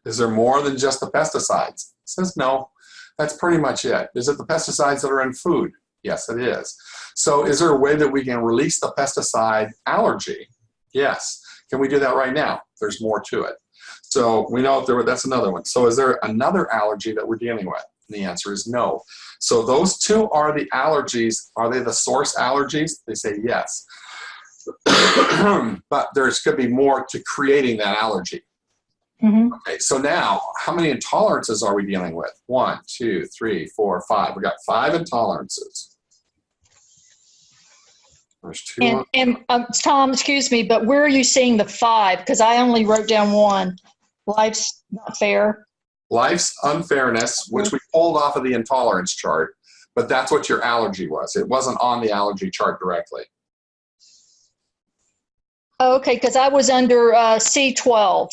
Is there more than just the pesticides? It says no. That's pretty much it. Is it the pesticides that are in food? Yes, it is. So is there a way that we can release the pesticide allergy? Yes. Can we do that right now? There's more to it. So we know that's another one. So is there another allergy that we're dealing with? And the answer is no. So those two are the allergies. Are they the source allergies? They say yes. But there's could be more to creating that allergy.
Mm-hmm.
Okay, so now, how many intolerances are we dealing with? 1, 2, 3, 4, 5. We got 5 intolerances. There's 2.
And Tom, excuse me, but where are you seeing the 5? Because I only wrote down 1. Life's not fair.
Life's unfairness, which we pulled off of the intolerance chart, but that's what your allergy was. It wasn't on the allergy chart directly.
Oh, okay, because I was under C12.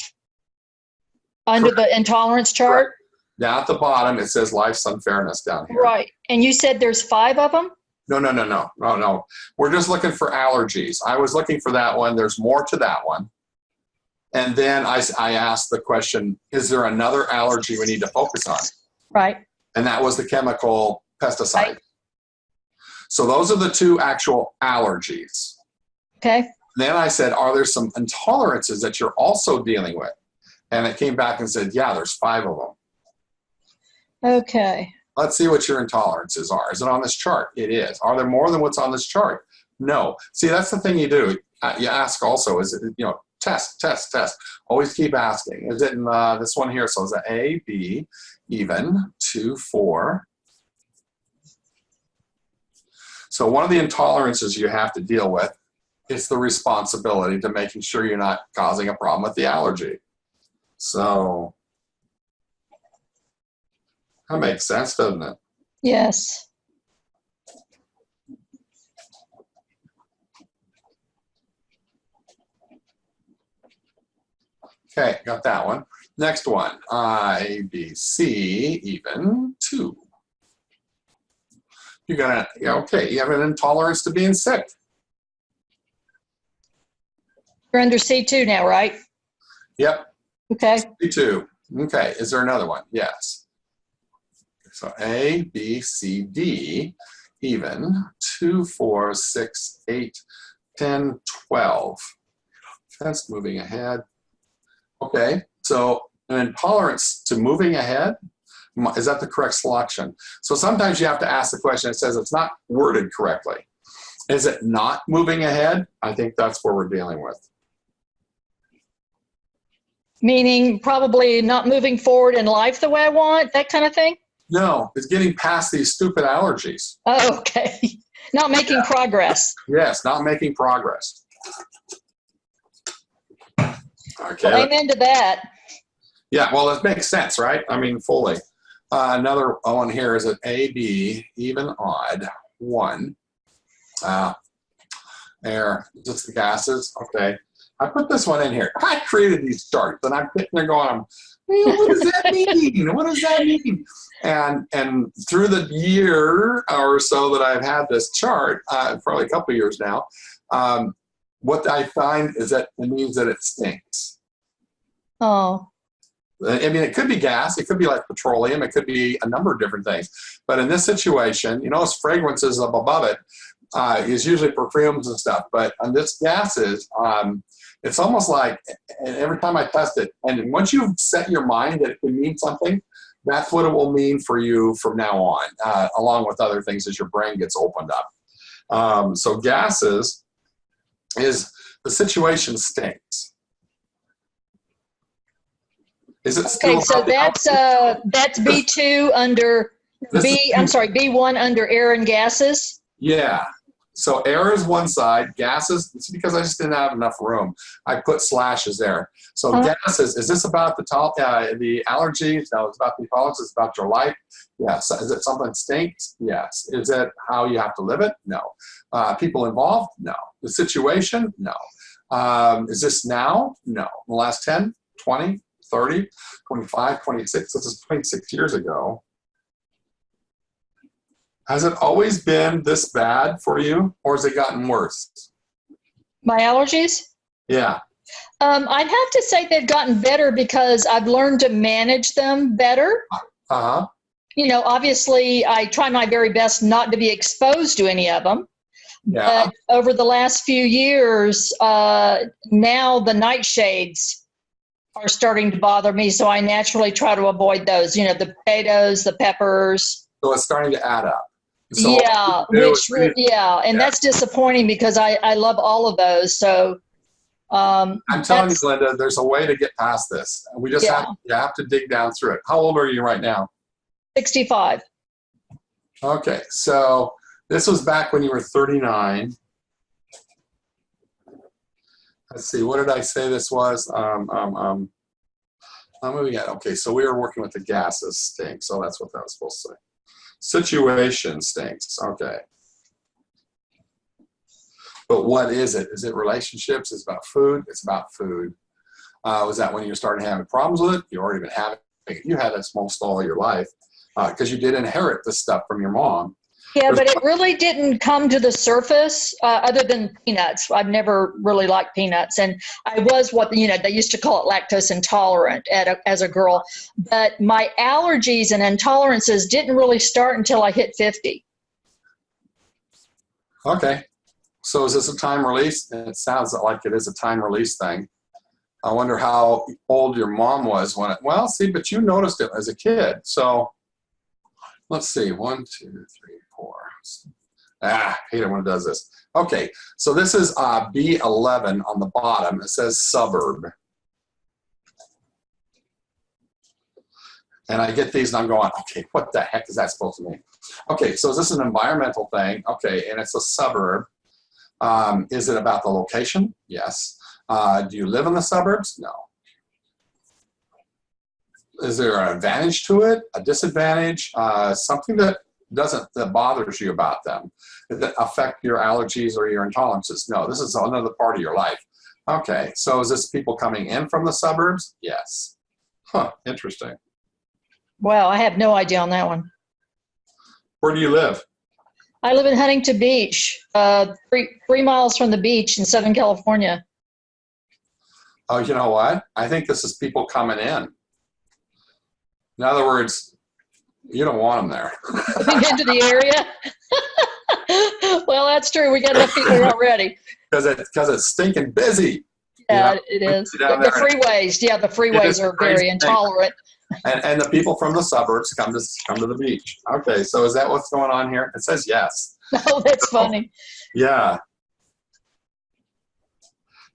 Under
Correct.
the intolerance chart?
Correct. Down at the bottom, it says life's unfairness down here.
Right. And you said there's 5 of them?
No. We're just looking for allergies. I was looking for that one. There's more to that one. And then I asked the question, is there another allergy we need to focus on?
Right.
And that was the chemical pesticide.
Right.
So those are the 2 actual allergies.
Okay.
Then I said, are there some intolerances that you're also dealing with? And it came back and said, yeah, there's 5 of them.
Okay.
Let's see what your intolerances are. Is it on this chart? It is. Are there more than what's on this chart? No. See, that's the thing you do. You ask also, is it, test. Always keep asking. Is it in this one here? So is it A, B, even, 2, 4. So one of the intolerances you have to deal with is the responsibility to making sure you're not causing a problem with the allergy. So that makes sense, doesn't it?
Yes.
Okay, got that one. Next one, I, B, C, even 2. You have an intolerance to being sick.
You're under C2 now, right?
Yep.
Okay.
C2. Okay, is there another one? Yes. So A, B, C, D, even 2, 4, 6, 8, 10, 12. That's moving ahead. Okay, so an intolerance to moving ahead, is that the correct selection? So sometimes you have to ask the question, it says it's not worded correctly. Is it not moving ahead? I think that's where we're dealing with.
Meaning probably not moving forward in life the way I want, that kind of thing?
No, it's getting past these stupid allergies.
Oh, okay. Not making progress.
Yes, not making progress. Okay.
Well, amen to that.
Yeah, well, that makes sense, right? I mean, fully. Another one here is an A, B, even, odd, 1. Air, just the gases. Okay. I put this one in here. I created these charts, and I'm sitting there going, what does that mean? What does that mean? And through the year or so that I've had this chart, probably a couple of years now, what I find is that it means that it stinks.
Oh.
I mean, it could be gas. It could be like petroleum. It could be a number of different things. But in this situation, as fragrances up above it is usually perfumes and stuff. But on this gases, it's almost like every time I test it, and once you've set your mind that it can mean something, that's what it will mean for you from now on, along with other things as your brain gets opened up. So gases is the situation stinks. Is it still
okay? So that's B2 under I'm sorry, B1 under air and gases?
Yeah. So air is one side, gases, it's because I just didn't have enough room. I put slashes there. So gases, is this about the allergies? No, it's about the intolerance. It's about your life? Yes. Is it something that stinks? Yes. Is it how you have to live it? No. People involved? No. The situation? No. Is this now? No. The last 10, 20, 30, 25, 26, this is 26 years ago. Has it always been this bad for you, or has it gotten worse?
My allergies?
Yeah.
I'd have to say they've gotten better because I've learned to manage them better.
Uh-huh.
You know, obviously, I try my very best not to be exposed to any of them.
Yeah.
But over the last few years, now the nightshades are starting to bother me, so I naturally try to avoid those. You know, the potatoes, the peppers.
So it's starting to add up. So
Yeah, and that's disappointing because I love all of those. So
I'm telling you, Linda, there's a way to get past this. We just have to dig down through it. How old are you right now?
65.
Okay, so this was back when you were 39. Let's see, what did I say this was? How many we got? Okay, so we were working with the gases stink, so that's what that was supposed to say. Situation stinks. Okay. But what is it? Is it relationships? It's about food? It's about food. Was that when you started having problems with it? You already been having it. You had this most all your life because you did inherit this stuff from your mom.
Yeah, but it really didn't come to the surface other than peanuts. I've never really liked peanuts. And I was they used to call it lactose intolerant as a girl. But my allergies and intolerances didn't really start until I hit 50.
Okay. So is this a time release? It sounds like it is a time release thing. I wonder how old your mom was when but you noticed it as a kid. So let's see, 1, 2, 3, 4. I hate it when it does this. Okay, so this is B11 on the bottom. It says suburb. And I get these and I'm going, okay, what the heck is that supposed to mean? Okay, so is this an environmental thing? Okay, and it's a suburb. Is it about the location? Yes. Do you live in the suburbs? No. Is there an advantage to it? A disadvantage? Something that bothers you about them that affect your allergies or your intolerances? No, this is another part of your life. Okay, so is this people coming in from the suburbs? Yes. Huh, interesting.
Wow, I have no idea on that one.
Where do you live?
I live in Huntington Beach, 3 miles from the beach in Southern California.
Oh, you know what? I think this is people coming in. In other words, you don't want them there.
Into the area? Well, that's true. We got enough people here already.
Because it's stinking busy.
Yeah, it is. The freeways. Yeah, the freeways are very intolerant.
And the people from the suburbs come to the beach. Okay, so is that what's going on here? It says yes.
Oh, that's funny.
Yeah.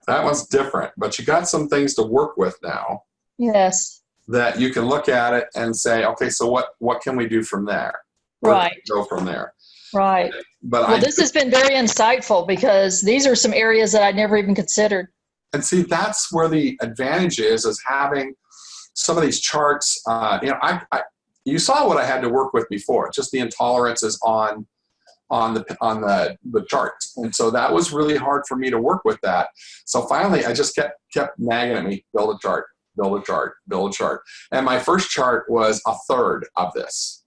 That one's different, but you got some things to work with now.
Yes.
That you can look at it and say, okay, so what can we do from there?
Right.
Go from there.
Right.
But
this has been very insightful because these are some areas that I'd never even considered.
And see, that's where the advantage is having some of these charts. You saw what I had to work with before, just the intolerances on the charts, and so that was really hard for me to work with that. So finally, I just kept nagging at me, build a chart, build a chart, build a chart. And my first chart was a third of this,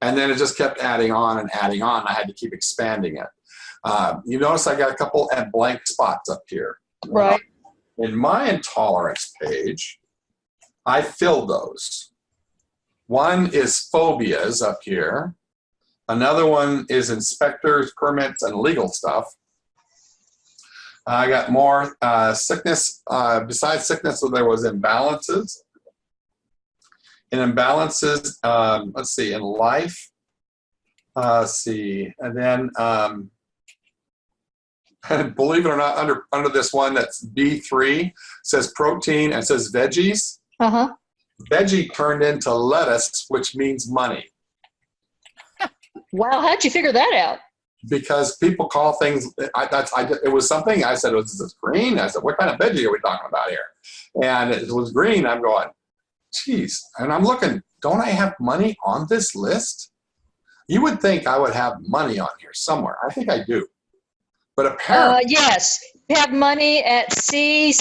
and then it just kept adding on and adding on. I had to keep expanding it. You notice I got a couple of blank spots up here.
Right.
In my intolerance page, I filled those. One is phobias up here. Another one is inspectors, permits, and legal stuff. I got more sickness. Besides sickness, so there was imbalances. In imbalances, let's see, in life, let's see, and then, and believe it or not, under this one that's B3, says protein and says veggies.
Uh-huh.
Veggie turned into lettuce, which means money.
Wow, how'd you figure that out?
Because people call things, it was something, I said, was this green? I said, what kind of veggie are we talking about here? And it was green. I'm going, geez. And I'm looking, don't I have money on this list? You would think I would have money on here somewhere. I think I do. But apparently.
Yes, you have money at C6.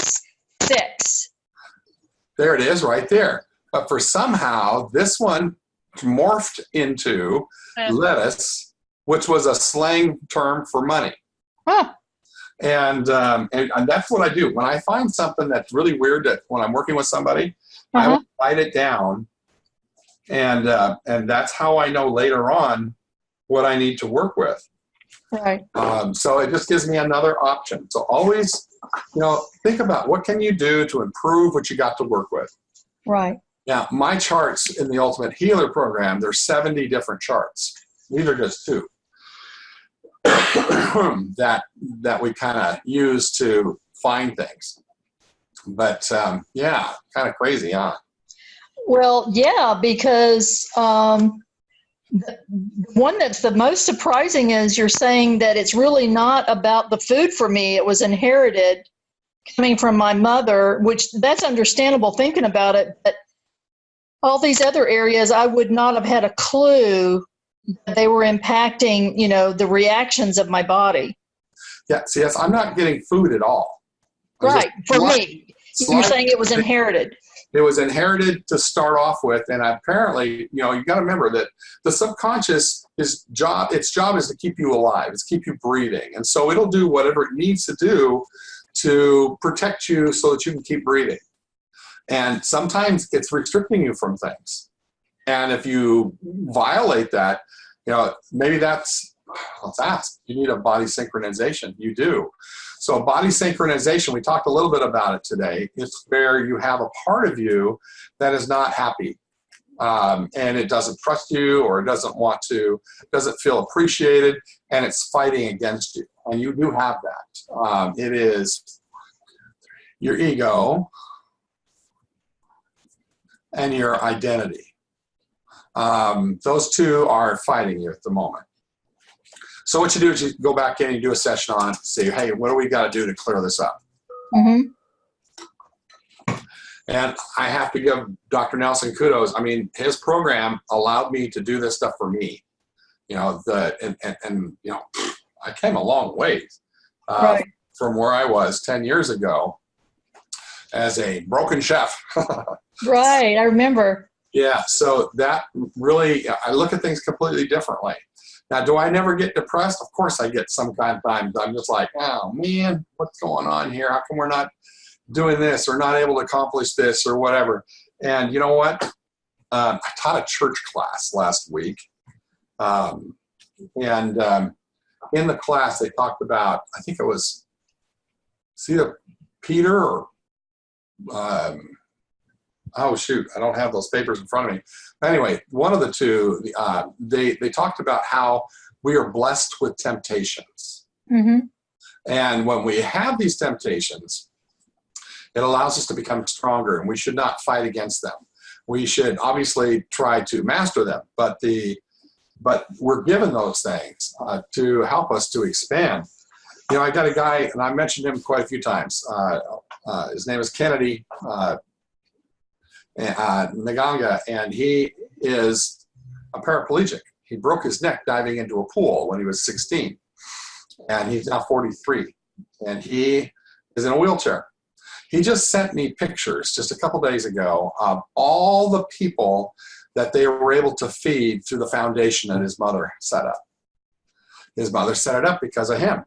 There it is right there. But for somehow, this one morphed into lettuce, which was a slang term for money.
Huh.
And that's what I do. When I find something that's really weird that when I'm working with somebody, I will write it down. And that's how I know later on what I need to work with.
Right.
So it just gives me another option. So always, think about what can you do to improve what you got to work with.
Right.
Now, my charts in the Ultimate Healer program, there's 70 different charts. These are just two. that we kind of use to find things. But kind of crazy, huh?
Well, yeah, because the one that's the most surprising is you're saying that it's really not about the food for me. It was inherited coming from my mother, which that's understandable thinking about it. But all these other areas, I would not have had a clue they were impacting, the reactions of my body.
Yeah, see, I'm not getting food at all.
Right, for me. You're saying it was inherited.
It was inherited to start off with, and apparently, you got to remember that the subconscious, its job is to keep you alive, it's keep you breathing, and so it'll do whatever it needs to do to protect you so that you can keep breathing. And sometimes it's restricting you from things. And if you violate that, maybe let's ask, you need a body synchronization. You do. So body synchronization, we talked a little bit about it today. It's where you have a part of you that is not happy. And it doesn't trust you, or it doesn't feel appreciated, and it's fighting against you. And you do have that. It is your ego and your identity. Those two are fighting you at the moment. So what you do is you go back in and you do a session on it, say, hey, what do we got to do to clear this up?
Mm-hmm.
And I have to give Dr. Nelson kudos. I mean, his program allowed me to do this stuff for me. I came a long ways from where I was 10 years ago as a broken chef.
Right, I remember.
Yeah, so that really, I look at things completely differently. Now, do I never get depressed? Of course I get some kind of times. I'm just like, oh man, what's going on here? How come we're not doing this or not able to accomplish this or whatever? And you know what? I taught a church class last week. And in the class, they talked about, I think it was either Peter or, oh shoot, I don't have those papers in front of me. Anyway, one of the two, they talked about how we are blessed with temptations.
Mm-hmm.
And when we have these temptations, it allows us to become stronger, and we should not fight against them. We should obviously try to master them, but we're given those things to help us to expand. I got a guy, and I mentioned him quite a few times. His name is Kennedy Naganga, and he is a paraplegic. He broke his neck diving into a pool when he was 16, and he's now 43, and he is in a wheelchair. He just sent me pictures just a couple days ago of all the people that they were able to feed through the foundation that his mother set up. His mother set it up because of him.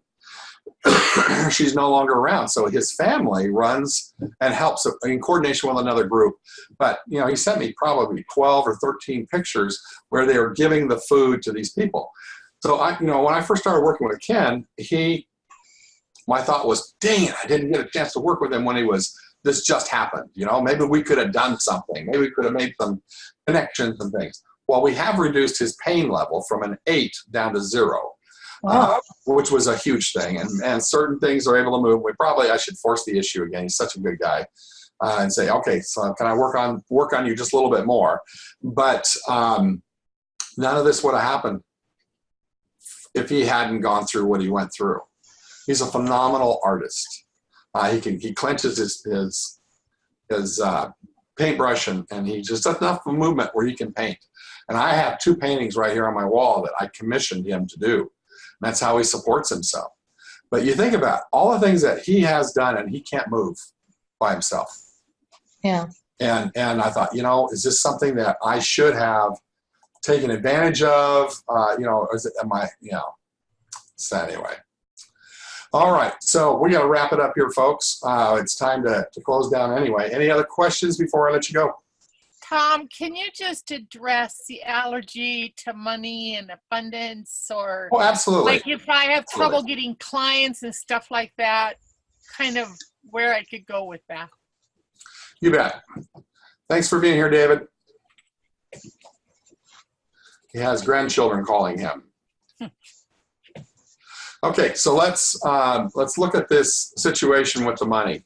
She's no longer around, so his family runs and helps in coordination with another group. But he sent me probably 12 or 13 pictures where they were giving the food to these people. So when I first started working with Ken, my thought was, dang it, I didn't get a chance to work with him when this just happened. Maybe we could have done something. Maybe we could have made some connections and things. Well, we have reduced his pain level from an 8 down to 0.
Wow.
Which was a huge thing, and certain things are able to move. I should force the issue again. He's such a good guy, and say, okay, so can I work on you just a little bit more? But none of this would have happened if he hadn't gone through what he went through. He's a phenomenal artist. He clenches his paintbrush and he just does enough of movement where he can paint. And I have 2 paintings right here on my wall that I commissioned him to do. And that's how he supports himself. But you think about all the things that he has done, and he can't move by himself.
Yeah.
And I thought, you know, is this something that I should have taken advantage of? You know, is it, am I, you know, so anyway. All right, so we got to wrap it up here, folks. It's time to close down anyway. Any other questions before I let you go?
Tom, can you just address the allergy to money and abundance, or
Oh, absolutely.
like if I have trouble getting clients and stuff like that, kind of where I could go with that?
You bet. Thanks for being here, David. He has grandchildren calling him. Okay, so let's look at this situation with the money.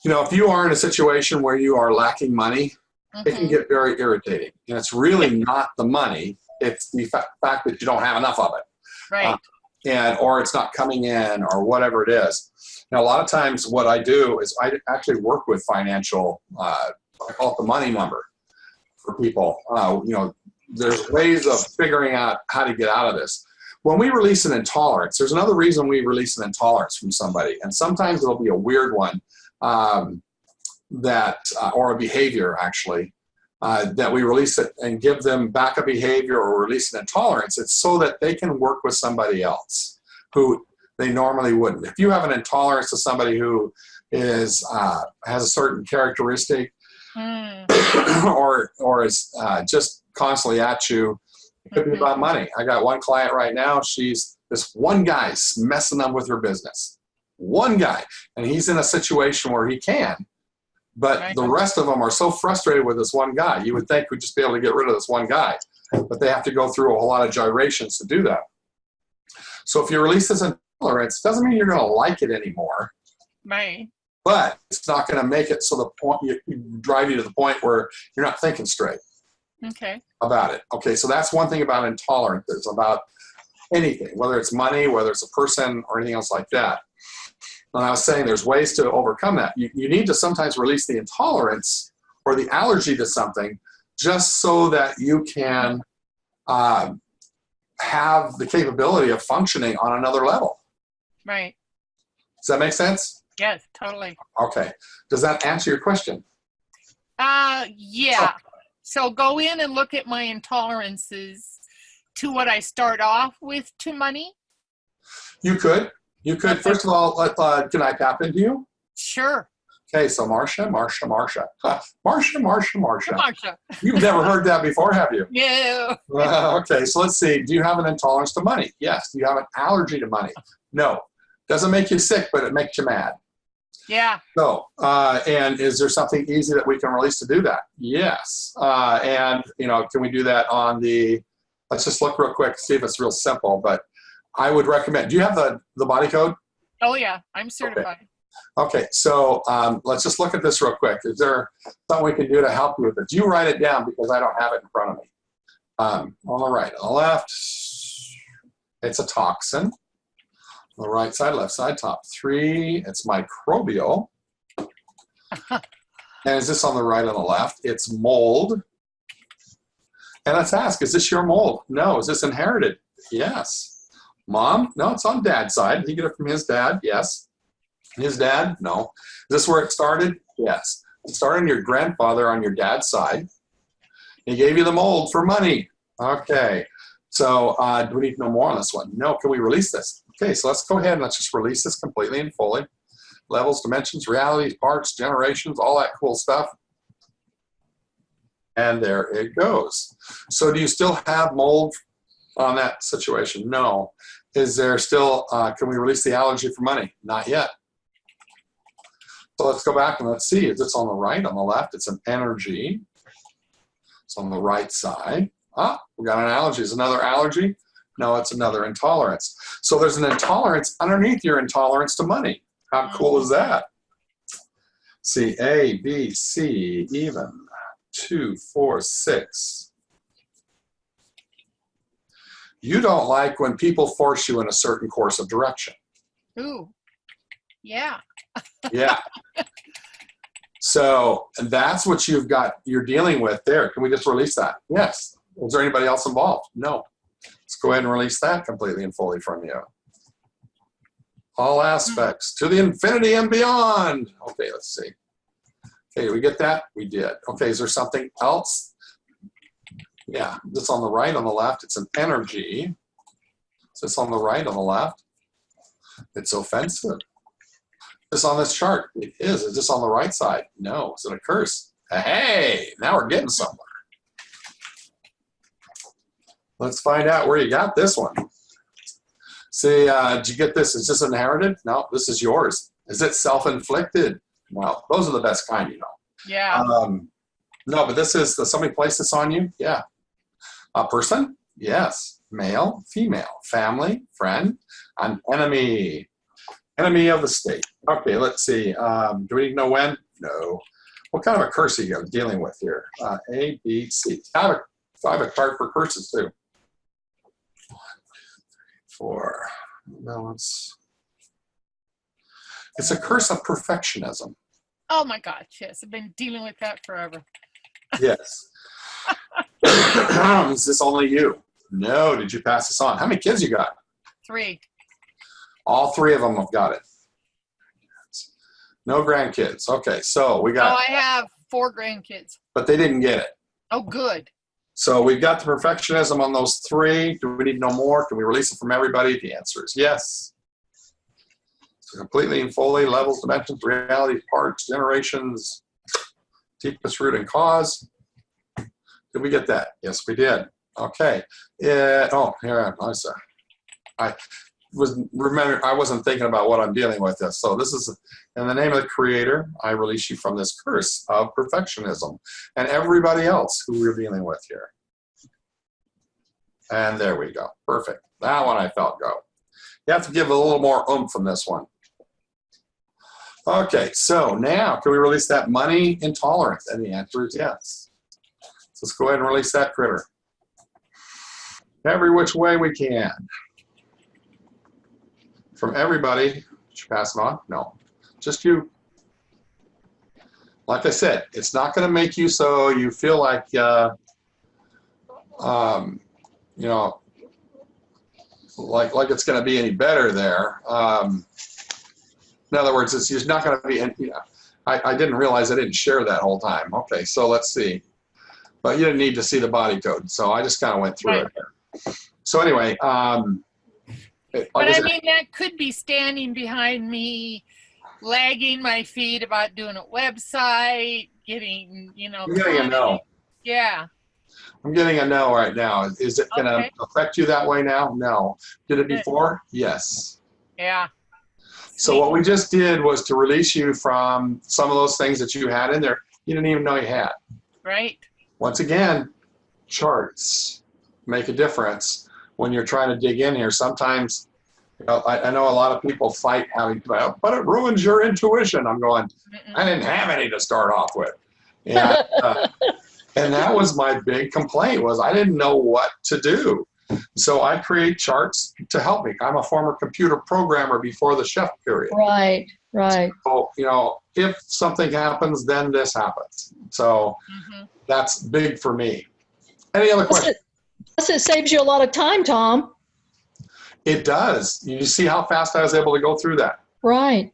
You know, if you are in a situation where you are lacking money, it can get very irritating. And it's really not the money, it's the fact that you don't have enough of it.
Right.
Or it's not coming in, or whatever it is. Now, a lot of times what I do is I actually work with financial, I call it the money number for people. You know, there's ways of figuring out how to get out of this. When we release an intolerance, there's another reason we release an intolerance from somebody. And sometimes it'll be a weird one or a behavior, actually, that we release it and give them back a behavior or release an intolerance. It's so that they can work with somebody else who they normally wouldn't. If you have an intolerance to somebody who is has a certain characteristic or is just constantly at you, it could be about money. I got one client right now. She's this one guy's messing up with her business. One guy. And he's in a situation where he can. But the rest of them are so frustrated with this one guy. You would think we'd just be able to get rid of this one guy. But they have to go through a whole lot of gyrations to do that. So if you release this intolerance, it doesn't mean you're going to like it anymore.
Right.
But it's not going to make it so the point drive you to the point where you're not thinking straight.
Okay.
About it. Okay, so that's one thing about intolerance. It's about anything, whether it's money, whether it's a person, or anything else like that. And I was saying there's ways to overcome that. You need to sometimes release the intolerance or the allergy to something just so that you can have the capability of functioning on another level.
Right.
Does that make sense?
Yes, totally.
Okay. Does that answer your question?
Yeah. So go in and look at my intolerances to what I start off with to money.
You could. You could.
Okay.
First of all, can I tap into you?
Sure.
Okay, so Marcia. Huh. Marcia.
Marsha.
You've never heard that before, have you?
No.
Okay, so let's see. Do you have an intolerance to money? Yes. Do you have an allergy to money? No. Doesn't make you sick, but it makes you mad.
Yeah.
So, and is there something easy that we can release to do that? Yes. And, you know, can we do that on the, let's just look real quick, see if it's real simple, but I would recommend, do you have the body code?
Oh, yeah. I'm certified.
Okay, so let's just look at this real quick. Is there something we can do to help you with it? You write it down because I don't have it in front of me. On the right, on the left, it's a toxin. On the right side, left side, top 3, it's microbial. And is this on the right or the left? It's mold. And let's ask, is this your mold? No. Is this inherited? Yes. Mom? No, it's on dad's side. Did he get it from his dad? Yes. His dad? No. Is this where it started? Yes. It started on your grandfather on your dad's side. He gave you the mold for money. Okay. So do we need to know more on this one? No. Can we release this? Okay, so let's go ahead and let's just release this completely and fully. Levels, dimensions, realities, parts, generations, all that cool stuff. And there it goes. So do you still have mold on that situation? No. Is there still, can we release the allergy for money? Not yet. So let's go back and let's see. Is this on the right, on the left? It's an energy. It's on the right side. We got an allergy. Is another allergy? No, it's another intolerance. So there's an intolerance underneath your intolerance to money. How cool is that? See, A, B, C, even 2, 4, 6. You don't like when people force you in a certain course of direction.
Ooh, yeah.
Yeah. So that's what you're dealing with there. Can we just release that? Yes. Is there anybody else involved? No. Let's go ahead and release that completely and fully from you. All aspects to the infinity and beyond. Okay, let's see. Okay, did we get that? We did. Okay, is there something else? Yeah, this on the right, on the left, it's an energy. Is this on the right, on the left? It's offensive. This on this chart, it is. Is this on the right side? No. Is it a curse? Hey, now we're getting somewhere. Let's find out where you got this one. See, did you get this? Is this inherited? No, this is yours. Is it self-inflicted? Well, those are the best kind, you know.
Yeah.
No, but this is, somebody placed this on you? Yeah. A person? Yes. Male, female, family, friend, an enemy. Enemy of the state. Okay, let's see. Do we need to know when? No. What kind of a curse are you dealing with here? A, B, C. I have a card for curses too. 1, 2, 3, 4. Balance. It's a curse of perfectionism.
Oh my gosh, yes. I've been dealing with that forever.
Yes. Is this only you? No. Did you pass this on? How many kids you got?
3.
All 3 of them have got it. No grandkids. Okay, so we got.
Oh, I have 4 grandkids.
But they didn't get it.
Oh, good.
So we've got the perfectionism on those 3. Do we need no more? Can we release it from everybody? The answer is yes. So completely and fully, levels, dimensions, realities, parts, generations, deepest root and cause. Did we get that? Yes, we did. Okay. Oh, here I wasn't thinking about what I'm dealing with this. So this is, in the name of the Creator, I release you from this curse of perfectionism and everybody else who we're dealing with here. And there we go. Perfect. That one I felt go. You have to give a little more oomph from this one. Okay, so now can we release that money intolerance? And the answer is yes. So let's go ahead and release that critter. Every which way we can. From everybody. Did you pass it on? No. Just you. Like I said, it's not going to make you so you feel like, you know, like it's going to be any better there. In other words, it's not going to be, you know, I didn't realize I didn't share that whole time. Okay, so let's see. But you didn't need to see the body code, so I just kind of went through it there. So anyway,
but I mean, that could be standing behind me, lagging my feet about doing a website, getting, you know.
I'm getting a no.
Yeah.
I'm getting a no right now. Is it going to affect you that way now? No. Did it before? Yes.
Yeah.
So what we just did was to release you from some of those things that you had in there you didn't even know you had.
Right.
Once again, charts make a difference when you're trying to dig in here. Sometimes, you know, I know a lot of people fight having, but it ruins your intuition. I'm going, I didn't have any to start off with. And, and that was my big complaint, was I didn't know what to do. So I create charts to help me. I'm a former computer programmer before the chef period.
Right, right.
So, you know, if something happens, then this happens. So that's big for me. Any other questions?
Plus it saves you a lot of time, Tom.
It does. You see how fast I was able to go through that.
Right.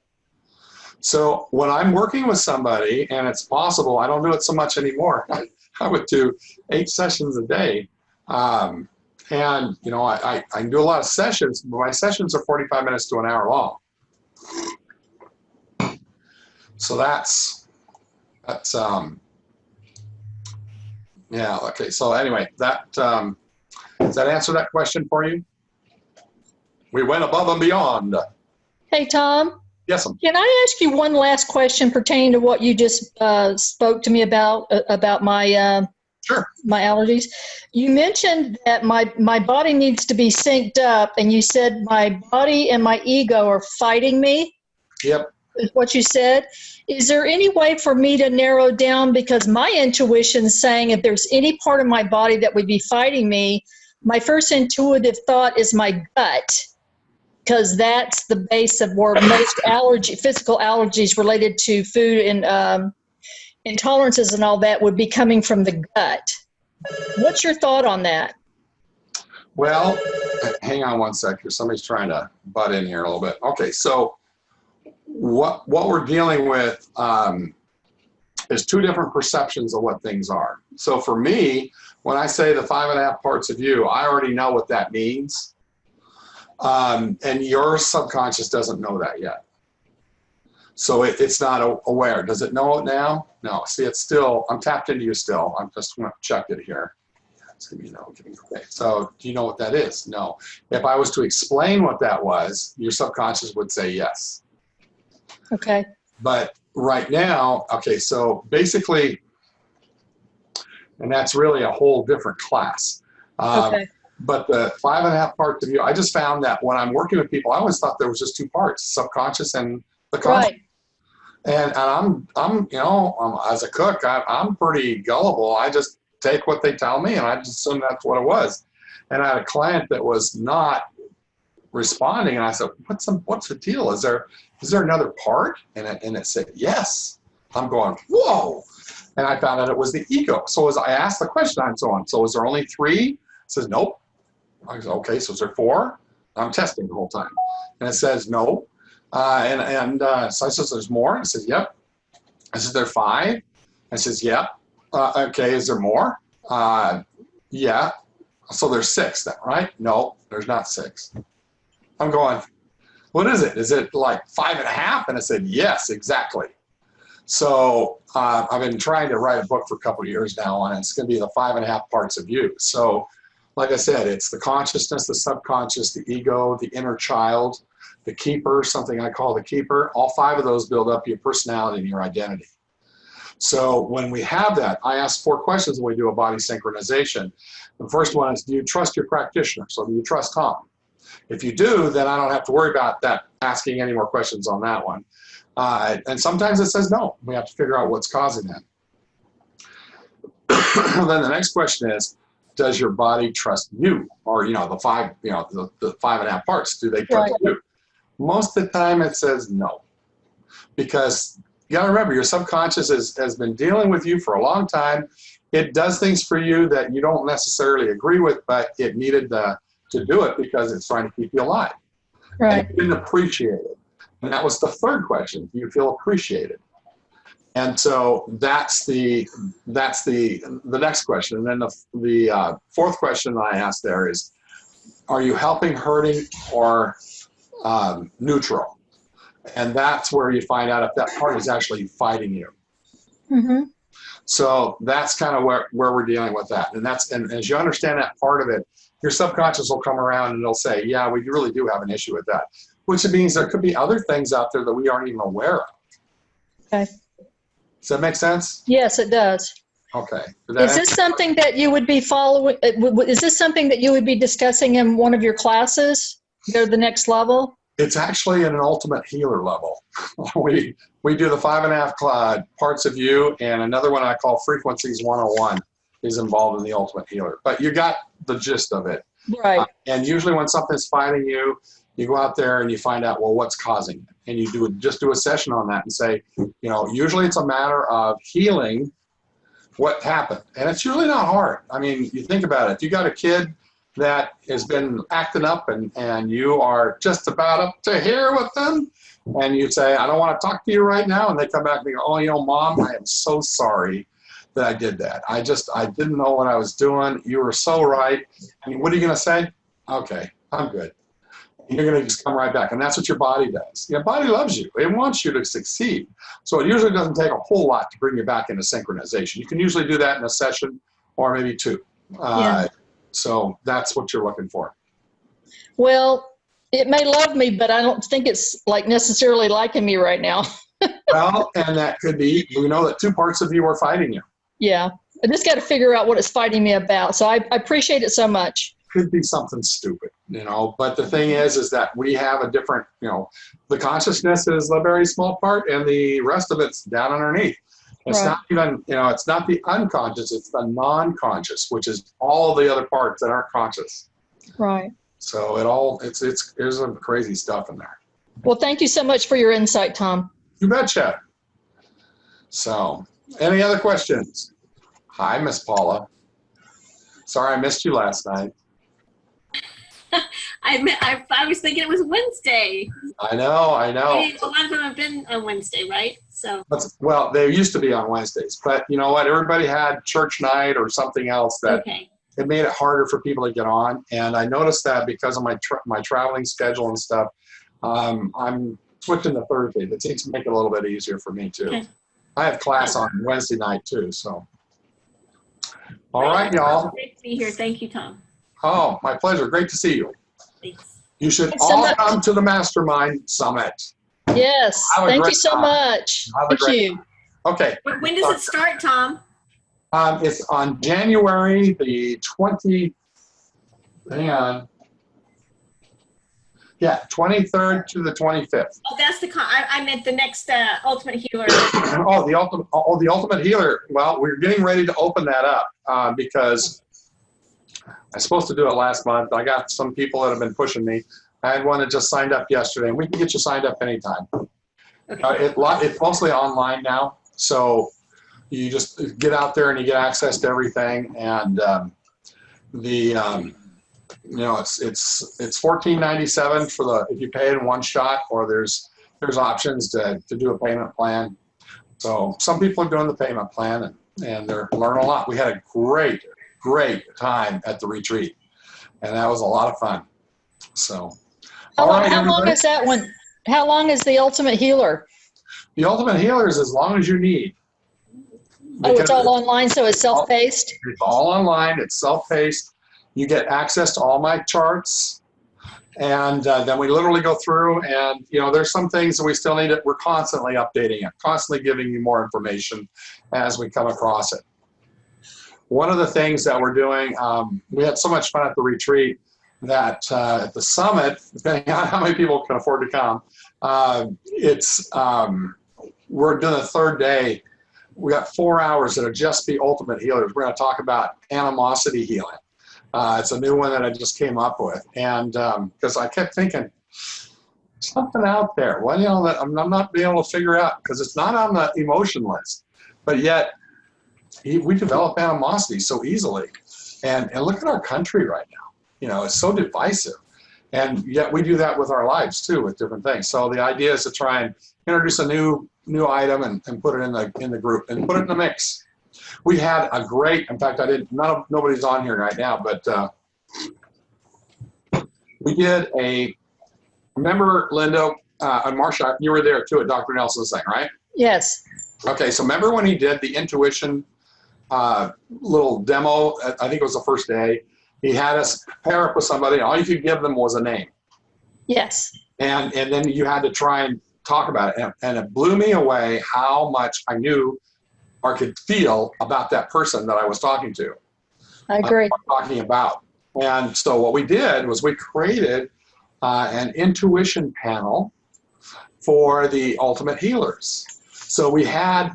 So when I'm working with somebody, and it's possible, I don't do it so much anymore. I would do 8 sessions a day. And, you know, I can do a lot of sessions, but my sessions are 45 minutes to an hour long. So that's yeah, okay. So anyway, that, does that answer that question for you? We went above and beyond.
Hey, Tom.
Yes, ma'am.
Can I ask you one last question pertaining to what you just spoke to me about my
Sure.
my allergies? You mentioned that my body needs to be synced up, and you said my body and my ego are fighting me.
Yep.
Is what you said. Is there any way for me to narrow down, because my intuition is saying if there's any part of my body that would be fighting me, my first intuitive thought is my gut, because that's the base of where most physical allergies related to food and intolerances and all that would be coming from the gut. What's your thought on that?
Well, hang on one second. Somebody's trying to butt in here a little bit. Okay, so what we're dealing with is two different perceptions of what things are. So for me, when I say the 5.5 parts of you, I already know what that means. And your subconscious doesn't know that yet. So it's not aware. Does it know it now? No. See, it's still, I'm tapped into you still. I'm just going to check it here. So, okay. So do you know what that is? No. If I was to explain what that was, your subconscious would say yes.
Okay.
But right now, okay, so basically, and that's really a whole different class.
Okay.
But the 5.5 parts of you, I just found that when I'm working with people, I always thought there was just two parts, subconscious and the conscious.
Right.
And I'm as a cook, I'm pretty gullible. I just take what they tell me, and I just assume that's what it was. And I had a client that was not responding, and I said, "What's the deal? Is there another part?" And it said, "Yes." I'm going, "Whoa!" And I found out it was the ego. So as I asked the question, I'm so on. So is there only 3? It says, "Nope." I said, "Okay, so is there 4?" I'm testing the whole time, and it says no. So I says, "There's more?" It says, "Yep." I said, "There 5?" I says, "Yep." Okay, is there more? Yeah. So there's 6 then, right? No, there's not 6. I'm going, what is it? Is it like 5.5? And I said, yes, exactly. So I've been trying to write a book for a couple of years now, and it's going to be the 5.5 parts of you. So like I said, it's the consciousness, the subconscious, the ego, the inner child, the keeper, something I call the keeper. All 5 of those build up your personality and your identity. So when we have that, I ask 4 questions when we do a body synchronization. The first one is, do you trust your practitioner? So do you trust Tom? If you do, then I don't have to worry about that, asking any more questions on that one. And sometimes it says no. We have to figure out what's causing that. Then the next question is, does your body trust you? Or, the 5.5 parts, do they trust you? Most of the time it says no. Because you gotta remember, your subconscious has been dealing with you for a long time. It does things for you that you don't necessarily agree with, but it needed to do it because it's trying to keep you alive.
Right.
And you didn't appreciate it. And that was the third question. Do you feel appreciated? And so that's the next question. And then the fourth question I asked there is, are you helping, hurting, or neutral? And that's where you find out if that part is actually fighting you.
Mm-hmm.
So that's kind of where we're dealing with that. And as you understand that part of it, your subconscious will come around and it'll say, yeah, we really do have an issue with that. Which means there could be other things out there that we aren't even aware of.
Okay.
Does that make sense?
Yes, it does.
Okay.
Is this something that you would be following? Is this something that you would be discussing in one of your classes? Go to the next level?
It's actually at an ultimate healer level. We do the 5.5 parts of you, and another one I call Frequencies 101 is involved in the ultimate healer. But you got the gist of it.
Right.
And usually when something's fighting you, you go out there and you find out, well, what's causing it? And you just do a session on that and say, usually it's a matter of healing what happened. And it's usually not hard. I mean, you think about it. If you got a kid that has been acting up and you are just about up to here with them, and you say, I don't want to talk to you right now, and they come back and they go, oh, Mom, I am so sorry that I did that. I didn't know what I was doing. You were so right. And what are you going to say? Okay, I'm good. And you're going to just come right back. And that's what your body does. Your body loves you. It wants you to succeed. So it usually doesn't take a whole lot to bring you back into synchronization. You can usually do that in a session or maybe 2. So that's what you're looking for.
Well, it may love me, but I don't think it's necessarily liking me right now.
Well, and that could be, we know that 2 parts of you are fighting you.
Yeah. I just got to figure out what it's fighting me about. So I appreciate it so much.
Could be something stupid, but the thing is that we have a different, the consciousness is a very small part and the rest of it's down underneath. It's not even, it's not the unconscious, it's the non-conscious, which is all the other parts that aren't conscious.
Right.
So there's some crazy stuff in there.
Well, thank you so much for your insight, Tom.
You betcha. So, any other questions? Hi, Miss Paula. Sorry I missed you last night.
I was thinking it was Wednesday.
I know.
A lot of them have been on Wednesday, right? So.
Well, they used to be on Wednesdays, but you know what? Everybody had church night or something else that it made it harder for people to get on. And I noticed that because of my traveling schedule and stuff, I'm switching to Thursday. That seems to make it a little bit easier for me too. Okay. I have class on Wednesday night too, so. All right, y'all.
Great to be here. Thank you, Tom.
Oh, my pleasure. Great to see you.
Thanks.
You should all come to the MasterMind Summit.
Yes. Thank you so much. Thank you.
Okay.
When does it start, Tom?
It's on January the 20th. Hang on. Yeah, 23rd to the 25th.
Oh, that's I meant the next Ultimate Healer.
the Ultimate Healer. Well, we're getting ready to open that up because I was supposed to do it last month. I got some people that have been pushing me. I had one that just signed up yesterday, and we can get you signed up anytime. Okay. It's mostly online now, so you just get out there and you get access to everything. And it's $14.97 for if you pay it in one shot, or there's options to do a payment plan. So some people are doing the payment plan and they're learning a lot. We had a great time at the retreat, and that was a lot of fun. So
how long is that one? How long is the Ultimate Healer?
The Ultimate Healer is as long as you need.
Oh, it's all online, so it's self-paced?
It's all online. It's self-paced. You get access to all my charts, and then we literally go through, and there's some things that we still need. We're constantly updating it, constantly giving you more information as we come across it. One of the things that we're doing, we had so much fun at the retreat that at the summit, depending on how many people can afford to come, we're doing the third day. We got 4 hours that'll just be Ultimate Healers. We're going to talk about animosity healing. It's a new one that I just came up with, and because I kept thinking something out there, that I'm not being able to figure out, because it's not on the emotion list, but yet we develop animosity so easily, and look at our country right now. It's so divisive, and yet we do that with our lives too, with different things. So the idea is to try and introduce a new item and put it in the group and put it in the mix. We had a great, in fact, nobody's on here right now, but we did remember, Linda and Marsha, you were there too at Dr. Nelson's thing, right?
Yes.
Okay, so remember when he did the intuition little demo? I think it was the first day. He had us pair up with somebody, and all you could give them was a name.
Yes.
And then you had to try and talk about it. And it blew me away how much I knew or could feel about that person that I was talking to.
I agree.
Talking about. And so what we did was we created an intuition panel for the Ultimate Healers. So we had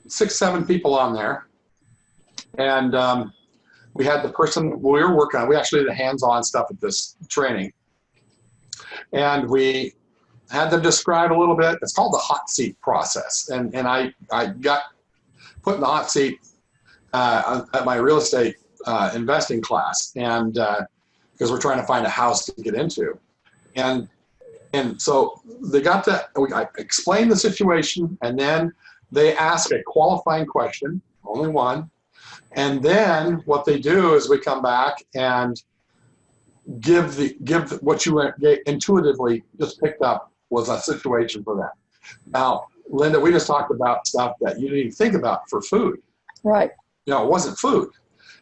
6-7 people on there, and we had the person we were working on. We actually did the hands-on stuff at this training, and we had them describe a little bit. It's called the hot seat process, and I got put in the hot seat at my real estate investing class, and because we're trying to find a house to get into, and so they got to. I explained the situation, and then they ask a qualifying question, only one, and then what they do is we come back and give what you intuitively just picked up was a situation for them. Now, Linda, we just talked about stuff that you didn't even think about for food.
Right.
It wasn't food.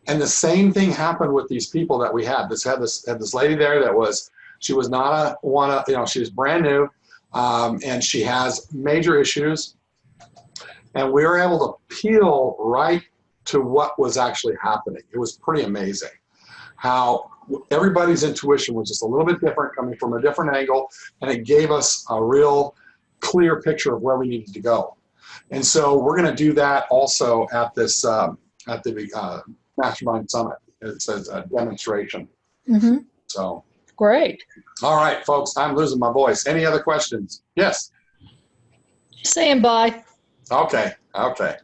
And the same thing happened with these people that we had. Had this lady there that she was not she was brand new, and she has major issues. And we were able to peel right to what was actually happening. It was pretty amazing how everybody's intuition was just a little bit different, coming from a different angle, and it gave us a real clear picture of where we needed to go. And so we're going to do that also at this at the MasterMind Summit. It's a demonstration.
Mm-hmm.
So
Great.
all right, folks, I'm losing my voice. Any other questions? Yes.
Saying bye.
Okay. Okay.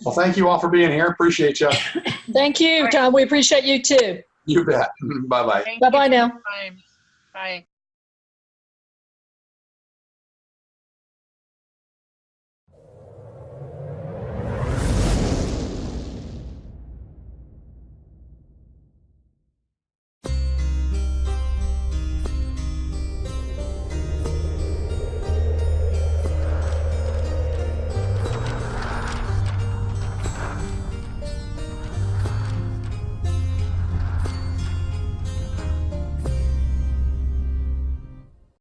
Well, thank you all for being here. Appreciate you.
Thank you, Tom. We appreciate you too.
You bet. Bye-bye.
Thank you
Bye-bye
for
now.
your time. Bye.